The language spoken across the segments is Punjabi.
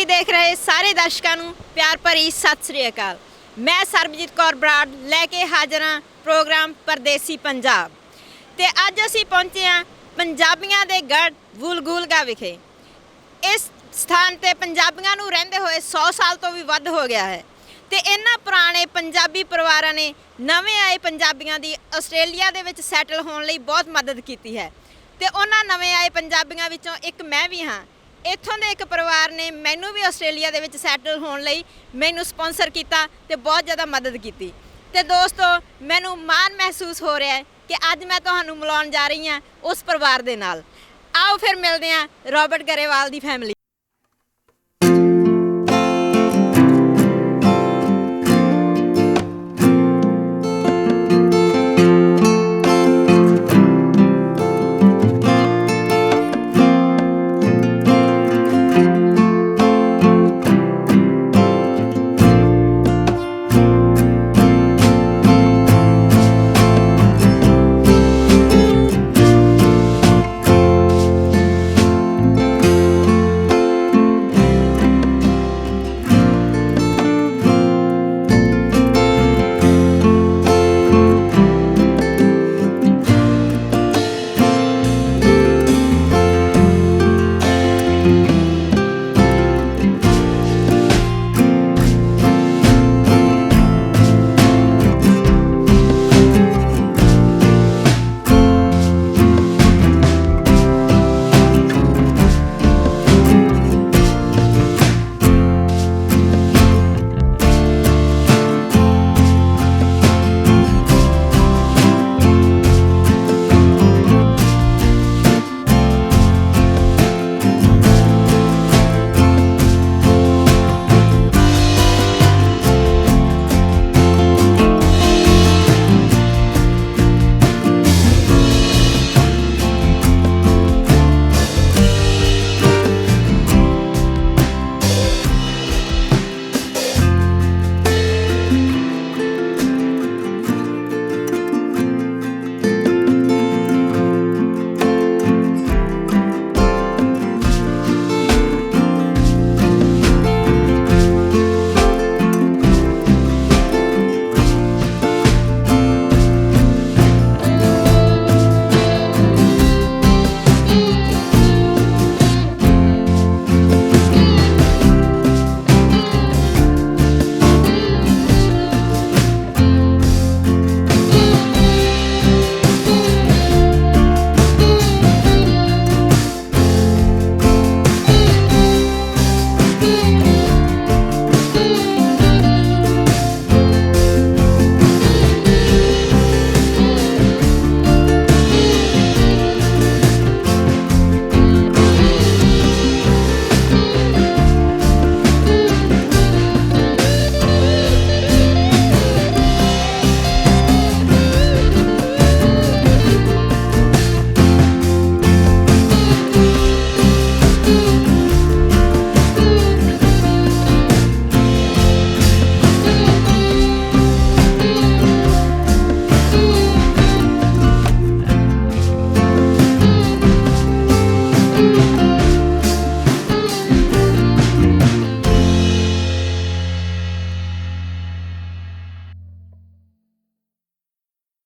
ਟੀਵੀ ਦੇਖ ਰਹੇ ਸਾਰੇ ਦਰਸ਼ਕਾਂ ਨੂੰ ਪਿਆਰ ਭਰੀ ਸਤਿ ਸ੍ਰੀ ਅਕਾਲ। ਮੈਂ ਸਰਬਜੀਤ ਕੌਰ ਬਰਾੜ ਲੈ ਕੇ ਹਾਜ਼ਰ ਹਾਂ ਪ੍ਰੋਗਰਾਮ ਪਰਦੇਸੀ ਪੰਜਾਬ। ਤੇ ਅੱਜ ਅਸੀਂ ਪਹੁੰਚੇ ਹਾਂ ਪੰਜਾਬੀਆਂ ਦੇ ਗੜ੍ਹ ਵੂਲਗੂਲਗਾ ਵਿਖੇ। ਇਸ ਸਥਾਨ ਤੇ ਪੰਜਾਬੀਆਂ ਨੂੰ ਰਹਿੰਦੇ ਹੋਏ 100 ਸਾਲ ਤੋਂ ਵੀ ਵੱਧ ਹੋ ਗਿਆ ਹੈ ਤੇ ਇਹਨਾਂ ਪੁਰਾਣੇ ਪੰਜਾਬੀ ਪਰਿਵਾਰਾਂ ਨੇ ਨਵੇਂ ਆਏ ਪੰਜਾਬੀਆਂ ਦੀ ਆਸਟ੍ਰੇਲੀਆ ਦੇ ਵਿੱਚ ਸੈਟਲ ਹੋਣ ਲਈ ਬਹੁਤ ਮਦਦ ਕੀਤੀ ਹੈ ਤੇ ਉਹਨਾਂ ਨਵੇਂ ਆਏ ਪੰਜਾਬੀਆਂ ਵਿੱਚੋਂ ਇੱਕ ਮੈਂ ਵੀ ਹਾਂ। ਇੱਥੋਂ ਦੇ ਇੱਕ ਪਰਿਵਾਰ ਨੇ ਮੈਨੂੰ ਵੀ ਆਸਟ੍ਰੇਲੀਆ ਦੇ ਵਿੱਚ ਸੈਟਲ ਹੋਣ ਲਈ ਮੈਨੂੰ ਸਪਾਂਸਰ ਕੀਤਾ ਤੇ ਬਹੁਤ ਜ਼ਿਆਦਾ ਮਦਦ ਕੀਤੀ। ਤੇ ਦੋਸਤੋ, ਮੈਨੂੰ ਮਾਣ ਮਹਿਸੂਸ ਹੋ ਰਿਹਾ ਹੈ ਕਿ ਅੱਜ ਮੈਂ ਤੁਹਾਨੂੰ ਮਿਲਾਉਣ ਜਾ ਰਹੀ ਹਾਂ ਉਸ ਪਰਿਵਾਰ ਦੇ ਨਾਲ। ਆਓ ਫਿਰ ਮਿਲਦੇ ਹਾਂ ਰੋਬਰਟ ਗਰੇਵਾਲ ਦੀ ਫੈਮਿਲੀ।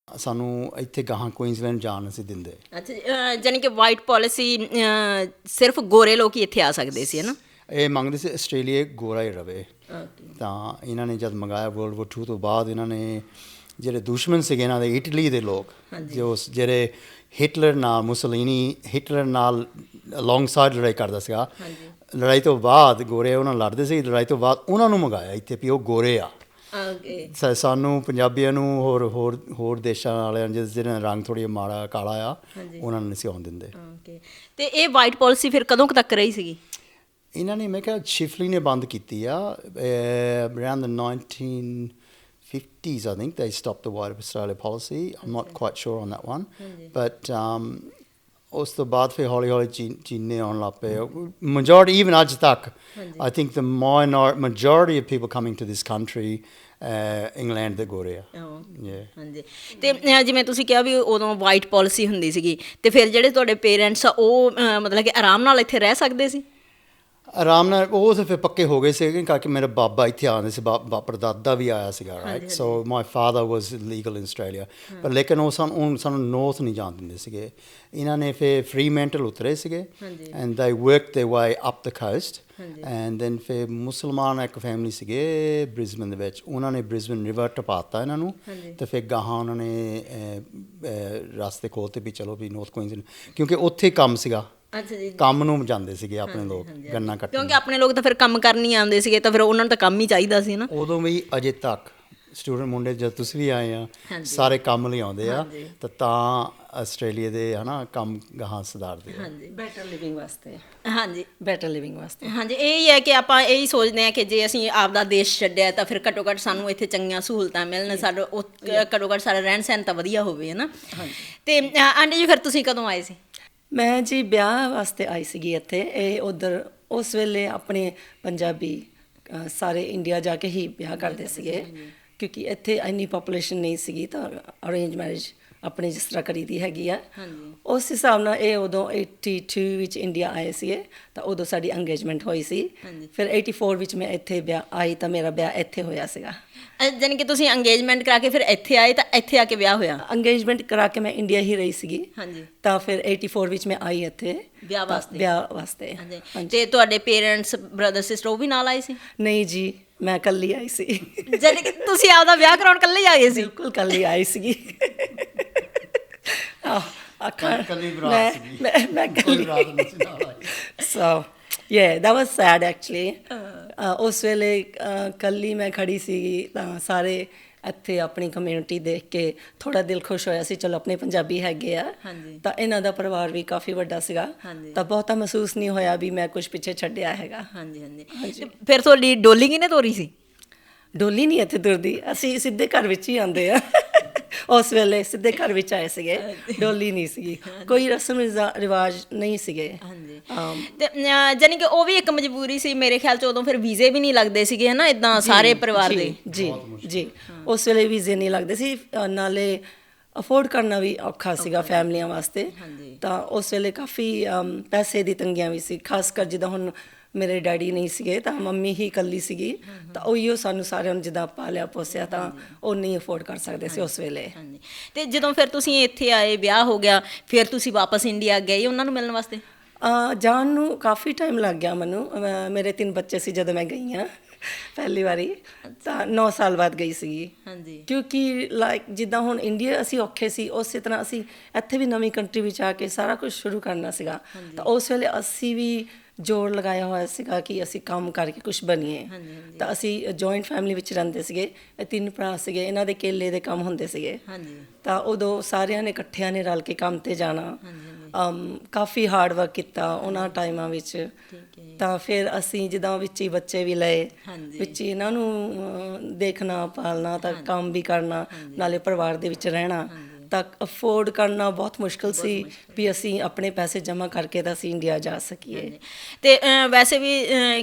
ਸਾਨੂੰ ਇੱਥੇ ਗਾਹਾਂ ਕੁਈਨਜ਼ਲੈਂਡ ਜਾਣ ਨਹੀਂ ਸੀ ਦਿੰਦੇ। ਅੱਛਾ, ਜਾਨੀ ਕਿ ਵਾਈਟ ਪਾਲਿਸੀ ਸਿਰਫ ਗੋਰੇ ਲੋਕ ਹੀ ਇੱਥੇ ਆ ਸਕਦੇ ਸੀ, ਹੈ ਨਾ? ਇਹ ਮੰਗਦੇ ਸੀ ਆਸਟ੍ਰੇਲੀਆ ਗੋਰਾ ਹੀ ਰਵੇ। ਤਾਂ ਇਹਨਾਂ ਨੇ ਜਦ ਮੰਗਾਇਆ ਵਰਲਡ ਵਾਰ 2 ਤੋਂ ਬਾਅਦ, ਇਹਨਾਂ ਨੇ ਜਿਹੜੇ ਦੁਸ਼ਮਣ ਸੀਗੇ ਇਹਨਾਂ ਦੇ ਇਟਲੀ ਦੇ ਲੋਕ, ਜੋ ਜਿਹੜੇ ਹਿਟਲਰ ਨਾਲ ਮੁਸੋਲੀਨੀ ਹਿਟਲਰ ਨਾਲ ਅਲੋਂਗ ਸਾਈਡ ਲੜਾਈ ਕਰਦਾ ਸੀਗਾ, ਲੜਾਈ ਤੋਂ ਬਾਅਦ ਗੋਰੇ ਉਹਨਾਂ ਨਾਲ ਲੜਦੇ ਸੀ, ਲੜਾਈ ਤੋਂ ਬਾਅਦ ਉਹਨਾਂ ਨੂੰ ਮੰਗਾਇਆ ਇੱਥੇ ਵੀ ਉਹ ਗੋਰੇ ਆ। ਸਾਨੂੰ ਪੰਜਾਬੀਆਂ ਨੂੰ ਹੋਰ ਦੇਸ਼ਾਂ ਵਾਲਿਆਂ ਜਿਹਨਾਂ ਰੰਗ ਥੋੜ੍ਹੀ ਮਾੜਾ ਕਾਲਾ ਆ, ਉਹਨਾਂ ਨੂੰ ਨਹੀਂ ਸੀ ਆਉਣ ਦਿੰਦੇ। ਤੇ ਇਹ ਵਾਈਟ ਪਾਲਿਸੀ ਫਿਰ ਕਦੋਂ ਕੁ ਤੱਕ ਰਹੀ ਸੀਗੀ? ਇਹਨਾਂ ਨੇ ਮੈਂ ਕਿਹਾ ਸ਼ਿਫਲੀ ਨੇ ਬੰਦ ਕੀਤੀ ਆ around the 1950s, I think they stopped the white Australia policy. I'm not quite sure on that one, but ਉਸ ਤੋਂ ਬਾਅਦ ਫਿਰ ਹੌਲੀ ਹੌਲੀ ਚੀਨੇ ਆਉਣ ਲੱਗ ਪਏ। ਮੈਜੋਰਟੀ ਈਵਨ ਅੱਜ ਤੱਕ I think the majority of people coming to this country England ਦੇ ਗੋਰੇ ਆ। ਹਾਂਜੀ, ਅਤੇ ਜਿਵੇਂ ਤੁਸੀਂ ਕਿਹਾ ਵੀ ਉਦੋਂ ਵਾਈਟ ਪੋਲਿਸੀ ਹੁੰਦੀ ਸੀਗੀ, ਅਤੇ ਫਿਰ ਜਿਹੜੇ ਤੁਹਾਡੇ ਪੇਰੈਂਟਸ ਆ ਉਹ ਮਤਲਬ ਕਿ ਆਰਾਮ ਨਾਲ ਇੱਥੇ ਰਹਿ ਸਕਦੇ ਸੀ? ਆਰਾਮ ਨਾਲ ਉਹ ਤਾਂ ਫਿਰ ਪੱਕੇ ਹੋ ਗਏ ਸੀਗੇ ਕਿਉਂਕਿ ਮੇਰਾ ਬਾਬਾ ਇੱਥੇ ਆਉਂਦੇ ਸੀ ਪੜਦਾਦਾ ਵੀ ਆਇਆ ਸੀਗਾ right so my father was legal in Australia ਪਰ ਲੇਕਿਨ ਉਹ ਸਾਨੂੰ ਨੌਰਥ ਨਹੀਂ ਜਾਣ ਦਿੰਦੇ ਸੀਗੇ ਇਹਨਾਂ ਨੇ ਫਿਰ ਫਰੀਮੈਂਟਲ ਉਤਰੇ ਸੀਗੇ and they work their way up the coast and then ਫਿਰ ਮੁਸਲਮਾਨ ਇੱਕ ਫੈਮਿਲੀ ਸੀਗੇ ਬ੍ਰਿਸਬਨ ਦੇ ਵਿੱਚ ਉਹਨਾਂ ਨੇ ਬ੍ਰਿਸਬਨ ਰਿਵਰ ਟਪਾਤਾ ਇਹਨਾਂ ਨੂੰ ਤੇ ਫਿਰ ਗਾਹਾਂ ਉਹਨਾਂ ਨੇ ਰਸਤੇ ਖੋਲ੍ਹਤੇ ਵੀ ਚਲੋ ਵੀ ਨੌਰਥ ਕੁਈਨਜ਼ਲੈਂਡ ਕਿਉਂਕਿ ਉੱਥੇ ਕੰਮ ਸੀਗਾ ਅੱਛਾ ਜੀ ਕੰਮ ਨੂੰ ਜਾਂਦੇ ਸੀਗੇ ਆਪਣੇ ਲੋਕ ਗੰਨਾ ਕੱਟਣ ਕਿਉਂਕਿ ਆਪਣੇ ਲੋਕ ਤਾਂ ਫਿਰ ਕੰਮ ਕਰਨ ਹੀ ਆਉਂਦੇ ਸੀਗੇ ਤਾਂ ਫਿਰ ਉਹਨਾਂ ਨੂੰ ਤਾਂ ਕੰਮ ਹੀ ਚਾਹੀਦਾ ਸੀ ਨਾ ਉਦੋਂ ਵੀ ਅਜੇ ਤੱਕ ਸਟੂਡੈਂਟ ਮੁੰਡੇ ਜਦ ਤੁਸੀਂ ਵੀ ਆਏ ਆ ਸਾਰੇ ਕੰਮ ਲਈ ਆਉਂਦੇ ਆ ਤਾਂ ਆਸਟ੍ਰੇਲੀਆ ਦੇ ਹਨਾ ਕੰਮ ਗਾਹਾਂ ਸੁਧਾਰਦੇ ਆ ਹਾਂਜੀ ਬੈਟਰ ਲਿਵਿੰਗ ਵਾਸਤੇ ਹਾਂਜੀ ਬੈਟਰ ਲਿਵਿੰਗ ਵਾਸਤੇ ਹਾਂਜੀ ਇਹ ਹੀ ਹੈ ਕਿ ਆਪਾਂ ਇਹ ਹੀ ਸੋਚਦੇ ਹਾਂ ਕਿ ਜੇ ਅਸੀਂ ਆਪਦਾ ਦੇਸ਼ ਛੱਡਿਆ ਤਾਂ ਫਿਰ ਘੱਟੋ ਘੱਟ ਸਾਨੂੰ ਇੱਥੇ ਚੰਗੀਆਂ ਸਹੂਲਤਾਂ ਮਿਲਣ ਸਾਡਾ ਘੱਟੋ ਘੱਟ ਸਾਡਾ ਰਹਿਣ ਸਹਿਣ ਤਾਂ ਵਧੀਆ ਹੋਵੇ ਹੈ ਨਾ ਤੇ ਆਂਟੀ ਜੀ ਫਿਰ ਤੁਸੀਂ ਕਦੋਂ ਆਏ ਸੀ ਮੈਂ ਜੀ ਵਿਆਹ ਵਾਸਤੇ ਆਈ ਸੀਗੀ ਇੱਥੇ ਇਹ ਉਧਰ ਉਸ ਵੇਲੇ ਆਪਣੇ ਪੰਜਾਬੀ ਸਾਰੇ ਇੰਡੀਆ ਜਾ ਕੇ ਹੀ ਵਿਆਹ ਕਰਦੇ ਸੀਗੇ ਕਿਉਂਕਿ ਇੱਥੇ ਇੰਨੀ ਪੋਪੂਲੇਸ਼ਨ ਨਹੀਂ ਸੀਗੀ ਤਾਂ ਅਰੇਂਜ ਮੈਰਿਜ ਆਪਣੇ ਜਿਸ ਤਰ੍ਹਾਂ ਕਰੀਦੀ ਹੈਗੀ ਆ ਉਸ ਹਿਸਾਬ ਨਾਲ ਇਹ ਉਦੋਂ 82 ਵਿੱਚ ਇੰਡੀਆ ਆਏ ਸੀਗੇ ਤਾਂ ਉਦੋਂ ਸਾਡੀ ਅੰਗੇਜਮੈਂਟ ਹੋਈ ਸੀ ਫਿਰ 84 ਵਿੱਚ ਮੈਂ ਇੱਥੇ ਵਿਆਹ ਆਈ ਤਾਂ ਮੇਰਾ ਵਿਆਹ ਇੱਥੇ ਹੋਇਆ ਸੀਗਾ ਜਾਣੀ ਕਿ ਤੁਸੀਂ ਅੰਗੇਜਮੈਂਟ ਕਰਾ ਕੇ ਫਿਰ ਇੱਥੇ ਆਏ ਤਾਂ ਇੱਥੇ ਆ ਕੇ ਵਿਆਹ ਹੋਇਆ ਅੰਗੇਜਮੈਂਟ ਕਰਾ ਕੇ ਮੈਂ ਇੰਡੀਆ ਹੀ ਰਹੀ ਸੀਗੀ ਹਾਂਜੀ ਤਾਂ ਫਿਰ 84 ਵਿੱਚ ਮੈਂ ਆਈ ਇੱਥੇ ਵਿਆਹ ਵਾਸਤੇ ਵਿਆਹ ਵਾਸਤੇ ਤੇ ਤੁਹਾਡੇ ਪੇਰੈਂਟਸ ਬ੍ਰਦਰ ਸਿਸਟਰ ਉਹ ਵੀ ਨਾਲ ਆਏ ਸੀ ਨਹੀਂ ਜੀ ਮੈਂ ਇਕੱਲੀ ਆਈ ਸੀ ਜਾਣੀ ਕਿ ਤੁਸੀਂ ਆਪਦਾ ਵਿਆਹ ਕਰਾਉਣ ਇਕੱਲੇ ਹੀ ਆ ਗਏ ਸੀ ਬਿਲਕੁਲ ਇਕੱਲੀ ਆਈ ਸੀਗੀ ਇਕੱਲੀ ਬਰਾਤ ਸੀਗੀ। ਮੈਂ ਕੋਈ ਰਾਤ ਨਹੀਂ ਸੀ ਨਾਲ ਆਈ so yeah that was sad actually ਉਸ ਵੇਲੇ ਇਕੱਲੀ ਮੈਂ ਖੜੀ ਸੀਗੀ ਤਾਂ ਸਾਰੇ ਇੱਥੇ ਆਪਣੀ ਕਮਿਊਨਿਟੀ ਦੇਖ ਕੇ ਥੋੜਾ ਦਿਲ ਖੁਸ਼ ਹੋਇਆ ਸੀ ਚਲੋ ਆਪਣੇ ਪੰਜਾਬੀ ਹੈਗੇ ਆ ਤਾਂ ਇਹਨਾਂ ਦਾ ਪਰਿਵਾਰ ਵੀ ਕਾਫੀ ਵੱਡਾ ਸੀਗਾ ਤਾਂ ਬਹੁਤਾ ਮਹਿਸੂਸ ਨਹੀਂ ਹੋਇਆ ਵੀ ਮੈਂ ਕੁਝ ਪਿੱਛੇ ਛੱਡਿਆ ਹੈਗਾ ਹਾਂਜੀ ਹਾਂਜੀ ਫਿਰ ਤੁਹਾਡੀ ਡੋਲੀ ਕਿਹਨੇ ਤੋਰੀ ਸੀ ਡੋਲੀ ਨਹੀਂ ਇੱਥੇ ਤੁਰਦੀ ਅਸੀਂ ਸਿੱਧੇ ਘਰ ਵਿੱਚ ਹੀ ਆਉਂਦੇ ਆ ਉਸ ਵੇਲੇ ਸਿੱਧੇ ਘਰ ਵਿੱਚ ਆਏ ਸੀਗੇ ਡੋਲੀ ਨਹੀਂ ਸੀਗੀ ਕੋਈ ਰਸਮ ਰਿਵਾਜ ਨਹੀਂ ਸੀਗੇ ਤੇ ਜਾਨੀ ਕਿ ਉਹ ਵੀ ਇੱਕ ਮਜਬੂਰੀ ਸੀ ਮੇਰੇ ਖਿਆਲ ਚ ਉਦੋਂ ਫਿਰ ਵੀਜ਼ੇ ਵੀ ਨਹੀਂ ਲੱਗਦੇ ਸੀਗੇ ਹਨਾ ਇਦਾਂ ਸਾਰੇ ਪਰਿਵਾਰ ਦੇ ਜੀ ਜੀ ਉਸ ਵੇਲੇ ਵੀਜ਼ੇ ਨਹੀਂ ਲੱਗਦੇ ਸੀ ਨਾਲੇ ਅਫੋਰਡ ਕਰਨਾ ਵੀ ਔਖਾ ਸੀਗਾ ਫੈਮਲੀਆਂ ਵਾਸਤੇ ਤਾਂ ਉਸ ਵੇਲੇ ਕਾਫੀ ਪੈਸੇ ਦੀ ਤੰਗੀਆਂ ਵੀ ਸੀ ਖਾਸ ਕਰ ਜਿੱਦਾਂ ਹੁਣ ਮੇਰੇ ਡੈਡੀ ਨਹੀਂ ਸੀਗੇ ਤਾਂ ਮੰਮੀ ਹੀ ਇਕੱਲੀ ਸੀਗੀ ਤਾਂ ਉਹੀਓ ਸਾਨੂੰ ਸਾਰਿਆਂ ਨੂੰ ਜਿੱਦਾਂ ਪਾਲਿਆ ਪੋਸਿਆ ਤਾਂ ਉਹ ਨਹੀਂ ਅਫੋਰਡ ਕਰ ਸਕਦੇ ਸੀ ਉਸ ਵੇਲੇ ਤੇ ਜਦੋਂ ਫਿਰ ਤੁਸੀਂ ਇੱਥੇ ਆਏ ਵਿਆਹ ਹੋ ਗਿਆ ਫਿਰ ਤੁਸੀਂ ਵਾਪਸ ਇੰਡੀਆ ਗਏ ਉਹਨਾਂ ਨੂੰ ਮਿਲਣ ਵਾਸਤੇ ਜਾਣ ਨੂੰ ਕਾਫੀ ਟਾਈਮ ਲੱਗ ਗਿਆ ਮੈਨੂੰ ਮੇਰੇ 3 ਬੱਚੇ ਸੀ ਜਦੋਂ ਮੈਂ ਗਈ ਹਾਂ ਪਹਿਲੀ ਵਾਰੀ ਤਾਂ 9 ਸਾਲ ਬਾਅਦ ਗਈ ਸੀਗੀ ਕਿਉਂਕਿ ਲਾਈਕ ਜਿੱਦਾਂ ਹੁਣ ਇੰਡੀਆ ਅਸੀਂ ਔਖੇ ਸੀ ਉਸੇ ਤਰ੍ਹਾਂ ਅਸੀਂ ਇੱਥੇ ਵੀ ਨਵੀਂ ਕੰਟਰੀ ਵਿੱਚ ਆ ਕੇ ਸਾਰਾ ਕੁਝ ਸ਼ੁਰੂ ਕਰਨਾ ਸੀਗਾ ਤਾਂ ਉਸ ਵੇਲੇ ਅਸੀਂ ਵੀ ਜੋਰ ਲਗਾਇਆ ਹੋਇਆ ਸੀਗਾ ਕਿ ਅਸੀਂ ਕੰਮ ਕਰਕੇ ਕੁਝ ਬਣੀਏ ਤਾਂ ਅਸੀਂ ਜੁਆਇੰਟ ਫੈਮਿਲੀ ਵਿੱਚ ਰਹਿੰਦੇ ਸੀਗੇ 3 ਭਰਾ ਸੀਗੇ ਇਹਨਾਂ ਦੇ ਕੇਲੇ ਦੇ ਕੰਮ ਹੁੰਦੇ ਸੀਗੇ ਤਾਂ ਉਦੋਂ ਸਾਰਿਆਂ ਨੇ ਇਕੱਠਿਆਂ ਨੇ ਰਲ ਕੇ ਕੰਮ ਤੇ ਜਾਣਾ ਕਾਫੀ ਹਾਰਡ ਵਰਕ ਕੀਤਾ ਉਹਨਾਂ ਟਾਈਮਾਂ ਵਿੱਚ ਤਾਂ ਫਿਰ ਅਸੀਂ ਜਿੱਦਾਂ ਵਿੱਚ ਹੀ ਬੱਚੇ ਵੀ ਲਏ ਵਿੱਚ ਹੀ ਇਹਨਾਂ ਨੂੰ ਦੇਖਣਾ ਪਾਲਣਾ ਤਾਂ ਕੰਮ ਵੀ ਕਰਨਾ ਨਾਲੇ ਪਰਿਵਾਰ ਦੇ ਵਿੱਚ ਰਹਿਣਾ ਤਾਂ ਅਫੋਰਡ ਕਰਨਾ ਬਹੁਤ ਮੁਸ਼ਕਿਲ ਸੀ ਵੀ ਅਸੀਂ ਆਪਣੇ ਪੈਸੇ ਜਮ੍ਹਾਂ ਕਰਕੇ ਤਾਂ ਅਸੀਂ ਇੰਡੀਆ ਜਾ ਸਕੀਏ ਤੇ ਵੈਸੇ ਵੀ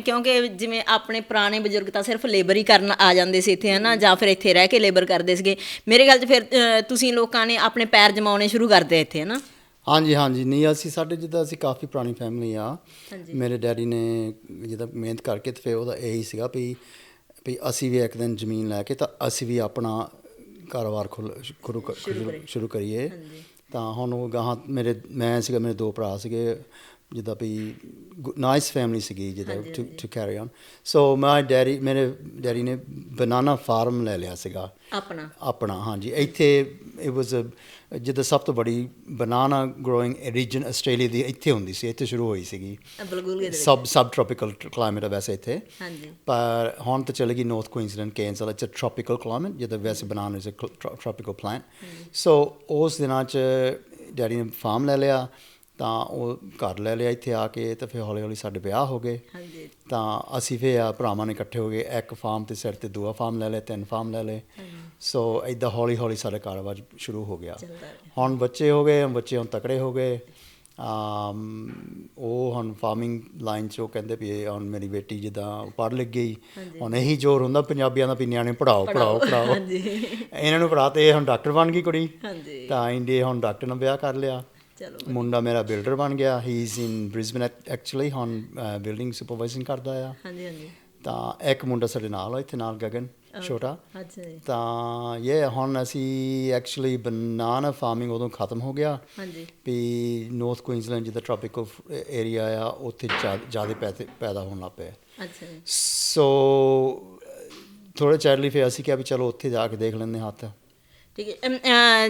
ਕਿਉਂਕਿ ਜਿਵੇਂ ਆਪਣੇ ਪੁਰਾਣੇ ਬਜ਼ੁਰਗ ਤਾਂ ਸਿਰਫ ਲੇਬਰ ਹੀ ਕਰਨ ਆ ਜਾਂਦੇ ਸੀ ਇੱਥੇ ਹੈ ਨਾ ਜਾਂ ਫਿਰ ਇੱਥੇ ਰਹਿ ਕੇ ਲੇਬਰ ਕਰਦੇ ਸੀਗੇ ਮੇਰੇ ਖਿਆਲ 'ਚ ਫਿਰ ਤੁਸੀਂ ਲੋਕਾਂ ਨੇ ਆਪਣੇ ਪੈਰ ਜਮਾਉਣੇ ਸ਼ੁਰੂ ਕਰਦੇ ਇੱਥੇ ਹੈ ਨਾ ਹਾਂਜੀ ਨਹੀਂ ਅਸੀਂ ਸਾਡੇ ਜਿੱਦਾਂ ਅਸੀਂ ਕਾਫੀ ਪੁਰਾਣੀ ਫੈਮਿਲੀ ਆ ਮੇਰੇ ਡੈਡੀ ਨੇ ਜਿੱਦਾਂ ਮਿਹਨਤ ਕਰਕੇ ਤੇ ਫਿਰ ਉਹਦਾ ਇਹੀ ਸੀਗਾ ਵੀ ਅਸੀਂ ਵੀ ਇੱਕ ਦਿਨ ਜ਼ਮੀਨ ਲੈ ਕੇ ਤਾਂ ਅਸੀਂ ਵੀ ਆਪਣਾ ਕਾਰੋਬਾਰ ਸ਼ੁਰੂ ਕਰੀਏ ਤਾਂ ਹੁਣ ਉਹ ਗਾਹਾਂ ਮੈਂ ਸੀਗਾ ਮੇਰੇ 2 ਭਰਾ ਸੀਗੇ ਜਿੱਦਾਂ ਵੀ ਨਾਈਸ ਫੈਮਿਲੀ ਸੀਗੀ ਜਿੱਦਾਂ ਟੂ ਕੈਰੀ ਔਨ ਸੋ ਮੇਰੇ ਡੈਡੀ ਨੇ ਬਨਾਨਾ ਫਾਰਮ ਲੈ ਲਿਆ ਸੀਗਾ ਆਪਣਾ ਹਾਂਜੀ ਇੱਥੇ ਇਟ ਵਾਜ਼ ਜਿੱਦਾਂ ਸਭ ਤੋਂ ਬੜੀ ਬਨਾਨਾ ਗਰੋਇੰਗ ਰੀਜਨ ਆਸਟ੍ਰੇਲੀਆ ਦੀ ਇੱਥੇ ਹੁੰਦੀ ਸੀ ਇੱਥੇ ਸ਼ੁਰੂ ਹੋਈ ਸੀਗੀ ਸਬ ਟ੍ਰੋਪੀਕਲ ਕਲਾਈਮੇਟ ਆ ਵੈਸੇ ਇੱਥੇ ਪਰ ਹੁਣ ਤਾਂ ਚਲੇ ਗਈ north Queensland Cairns it's a tropical climate ਜਿੱਦਾਂ ਵੈਸੇ banana is a tropical plant so ਉਸ ਦਿਨਾਂ 'ਚ ਡੈਡੀ ਨੇ ਫਾਰਮ ਲੈ ਲਿਆ ਤਾਂ ਉਹ ਘਰ ਲੈ ਲਿਆ ਇੱਥੇ ਆ ਕੇ ਤਾਂ ਫਿਰ ਹੌਲੀ ਹੌਲੀ ਸਾਡੇ ਵਿਆਹ ਹੋ ਗਏ ਤਾਂ ਅਸੀਂ ਫਿਰ ਭਰਾਵਾਂ ਨੇ ਇਕੱਠੇ ਹੋ ਗਏ ਇੱਕ ਫਾਰਮ 'ਤੇ ਸਿਰ 'ਤੇ 2 ਫਾਰਮ ਲੈ ਲਏ 3 ਫਾਰਮ ਲੈ ਲਏ ਸੋ ਇੱਦਾਂ ਹੌਲੀ ਹੌਲੀ ਸਾਡਾ ਕਾਰੋਬਾਰ ਸ਼ੁਰੂ ਹੋ ਗਿਆ ਹੁਣ ਬੱਚੇ ਹੋ ਗਏ ਬੱਚੇ ਹੁਣ ਤਕੜੇ ਹੋ ਗਏ ਉਹ ਹੁਣ ਫਾਰਮਿੰਗ ਲਾਈਨ 'ਚ ਉਹ ਕਹਿੰਦੇ ਵੀ ਹੁਣ ਮੇਰੀ ਬੇਟੀ ਜਿੱਦਾਂ ਪੜ੍ਹ ਲਿਖ ਗਈ ਹੁਣ ਇਹੀ ਜ਼ੋਰ ਹੁੰਦਾ ਪੰਜਾਬੀਆਂ ਦਾ ਵੀ ਨਿਆਣੇ ਪੜ੍ਹਾਓ ਇਹਨਾਂ ਨੂੰ ਪੜ੍ਹਾ ਤੇ ਹੁਣ ਡਾਕਟਰ ਬਣ ਗਈ ਕੁੜੀ ਤਾਂ ਇੰਡੀਆ ਹੁਣ ਡਾਕਟਰ ਨਾਲ ਵਿਆਹ ਕਰ ਲਿਆ ਚਲੋ ਮੁੰਡਾ ਮੇਰਾ ਬਿਲਡਰ ਬਣ ਗਿਆ, ਹੀ ਇਜ਼ ਇਨ ਬ੍ਰਿਸਬਨ ਐਕਚੁਅਲੀ, ਹੁਣ ਬਿਲਡਿੰਗ ਸੁਪਰਵਾਈਜ਼ਿੰਗ ਕਰਦਾ ਆ। ਹਾਂਜੀ ਹਾਂਜੀ। ਤਾਂ ਇੱਕ ਮੁੰਡਾ ਸਾਡੇ ਨਾਲ ਆ ਇੱਥੇ, ਨਾਲ ਗਗਨ ਛੋਟਾ। ਅੱਛਾ ਜੀ। ਤਾਂ ਇਹ ਹੁਣ ਅਸੀਂ ਐਕਚੁਅਲੀ ਬਨਾਨਾ ਫਾਰਮਿੰਗ ਉਦੋਂ ਖਤਮ ਹੋ ਗਿਆ ਹਾਂਜੀ ਵੀ ਨਾਰਥ ਕੁਇਨਜ਼ਲੈਂਡ ਜਿੱਦਾਂ ਟ੍ਰੋਪੀਕਲ ਏਰੀਆ ਆ, ਉੱਥੇ ਜ਼ਿਆਦਾ ਪੈਦਾ ਹੋਣ ਲੱਗ ਪਏ। ਅੱਛਾ ਜੀ। ਸੋ ਥੋੜ੍ਹੇ ਚਿਰ ਲਈ ਫਿਰ ਅਸੀਂ ਕਿਹਾ ਵੀ ਚਲੋ ਉੱਥੇ ਜਾ ਕੇ ਦੇਖ ਲੈਂਦੇ ਹੱਥ। ਠੀਕ ਹੈ,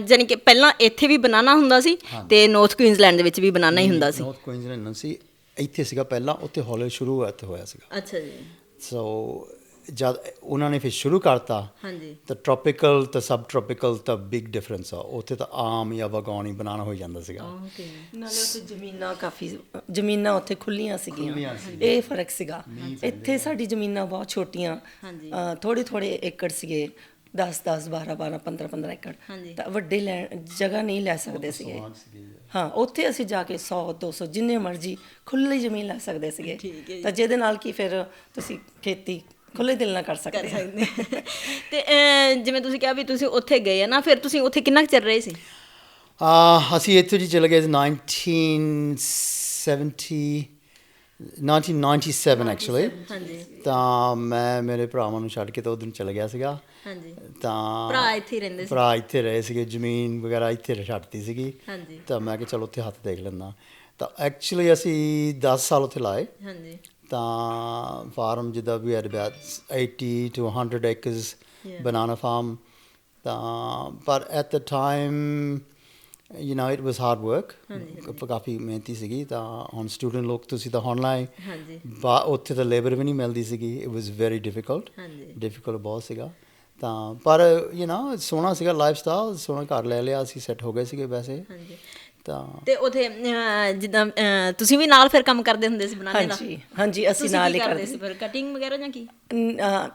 ਜਾਣੀ ਕਿ ਪਹਿਲਾਂ ਇੱਥੇ ਵੀ ਬਨਾਨਾ ਹੁੰਦਾ ਸੀ ਤੇ ਨਾਰਥ ਕੁਈਨਜ਼ਲੈਂਡ ਦੇ ਵਿੱਚ ਵੀ ਬਨਾਨਾ ਹੀ ਹੁੰਦਾ ਸੀ। ਨਾਰਥ ਕੁਇਨਜ਼ਲੈਂਡ ਨਹੀਂ ਸੀ, ਇੱਥੇ ਸੀਗਾ ਪਹਿਲਾਂ, ਉੱਥੇ ਹੌਲੀ ਸ਼ੁਰੂ ਇੱਥੇ ਹੋਇਆ ਸੀਗਾ। ਅੱਛਾ ਜੀ। ਸੋ ਜਦ ਉਹਨਾਂ ਨੇ ਫਿਰ ਸ਼ੁਰੂ ਕਰਤਾ ਹਾਂਜੀ ਤਾਂ ਟ੍ਰੋਪੀਕਲ ਤਾਂ ਸਬ ਟ੍ਰੋਪੀਕਲ ਤਾਂ ਬਿਗ ਡਿਫਰੈਂਸ ਆ। ਉੱਥੇ ਤਾਂ ਆਮ ਜਾਂ ਬਾਗਾਨੀ ਬਨਾਨਾ ਹੋ ਜਾਂਦਾ ਸੀਗਾ। ਓਕੇ। ਨਾਲੇ ਉੱਥੇ ਜ਼ਮੀਨਾਂ ਉੱਥੇ ਖੁੱਲੀਆਂ ਸੀਗੀਆਂ, ਇਹ ਫਰਕ ਸੀਗਾ। ਇੱਥੇ ਸਾਡੀ ਜ਼ਮੀਨਾਂ ਬਹੁਤ ਛੋਟੀਆਂ, ਥੋੜ੍ਹੇ ਏਕੜ ਸੀਗੇ, 10-10 12-12 15-15 ਏਕੜ, ਤਾਂ ਵੱਡੇ ਜਗ੍ਹਾ ਨਹੀਂ ਲੈ ਸਕਦੇ ਸੀਗੇ। ਹਾਂ, ਉੱਥੇ ਅਸੀਂ ਜਾ ਕੇ 100-200 ਜਿੰਨੇ ਮਰਜ਼ੀ ਖੁੱਲ੍ਹੀ ਜ਼ਮੀਨ ਲੈ ਸਕਦੇ ਸੀਗੇ, ਤਾਂ ਜਿਹਦੇ ਨਾਲ ਕਿ ਫਿਰ ਤੁਸੀਂ ਖੇਤੀ ਖੁੱਲ੍ਹੇ ਦਿਲ ਨਾਲ ਕਰ ਸਕਦੇ ਹੋ। ਤੇ ਜਿਵੇਂ ਤੁਸੀਂ ਕਿਹਾ ਵੀ ਤੁਸੀਂ ਉੱਥੇ ਗਏ ਆ ਨਾ, ਫਿਰ ਤੁਸੀਂ ਉੱਥੇ ਕਿੰਨਾ ਕੁ ਚਿਰ ਰਹੇ ਸੀ? ਅਸੀਂ ਇੱਥੋਂ ਜੀ ਚਲੇ ਗਏ 1997 ਐਕਚੁਅਲੀ। ਹਾਂਜੀ। ਤਾਂ ਮੈਂ ਮੇਰੇ ਭਰਾਵਾਂ ਨੂੰ ਛੱਡ ਕੇ ਤਾਂ ਉਧਰ ਚਲੇ ਗਿਆ ਸੀਗਾ। ਹਾਂਜੀ। ਤਾਂ ਭਰਾ ਇੱਥੇ ਹੀ ਰਹਿੰਦੇ ਸੀ? ਭਰਾ ਇੱਥੇ ਰਹੇ ਸੀਗੇ, ਜ਼ਮੀਨ ਵਗੈਰਾ ਇੱਥੇ ਛੱਡਤੀ ਸੀਗੀ। ਹਾਂਜੀ। ਤਾਂ ਮੈਂ ਕਿਹਾ ਚਲੋ ਉੱਥੇ ਹੱਥ ਦੇਖ ਲੈਂਦਾ। ਤਾਂ ਐਕਚੁਅਲੀ ਅਸੀਂ 10 ਸਾਲ ਉੱਥੇ ਲਾਏ। ਹਾਂਜੀ। ਤਾਂ ਫਾਰਮ ਜਿੱਦਾਂ ਵੀ at about 80 to 100 acres banana farm. ਤਾਂ ਪਰ at the time it was hard work, ਕਾਫੀ ਮਿਹਨਤੀ ਸੀਗੀ। ਤਾਂ ਹੁਣ ਸਟੂਡੈਂਟ ਲੋਕ ਤੁਸੀਂ ਤਾਂ ਹੁਣ ਲਾਏ, ਉੱਥੇ ਤਾਂ ਲੇਬਰ ਵੀ ਨਹੀਂ ਮਿਲਦੀ ਸੀਗੀ। ਇਟ ਵਾਸ ਵੈਰੀ ਡਿਫਿਕਲਟ ਬਹੁਤ ਸੀਗਾ। ਤਾਂ ਪਰ ਸੋਹਣਾ ਸੀਗਾ ਲਾਈਫ ਸਟਾਈਲ, ਸੋਹਣਾ ਘਰ ਲੈ ਲਿਆ ਅਸੀਂ, ਸੈੱਟ ਹੋ ਗਏ ਸੀਗੇ ਵੈਸੇ। ਤਾਂ ਤੇ ਉਥੇ ਜਿੱਦਾਂ ਤੁਸੀਂ ਵੀ ਨਾਲ ਫਿਰ ਕੰਮ ਕਰਦੇ ਹੁੰਦੇ ਸੀ ਬਨਾਨੇ ਦਾ? ਹਾਂਜੀ ਅਸੀਂ ਨਾਲ ਹੀ ਕਰਦੇ ਸੀ ਫਿਰ, ਕਟਿੰਗ ਵਗੈਰਾ ਜਾਂ ਕੀ?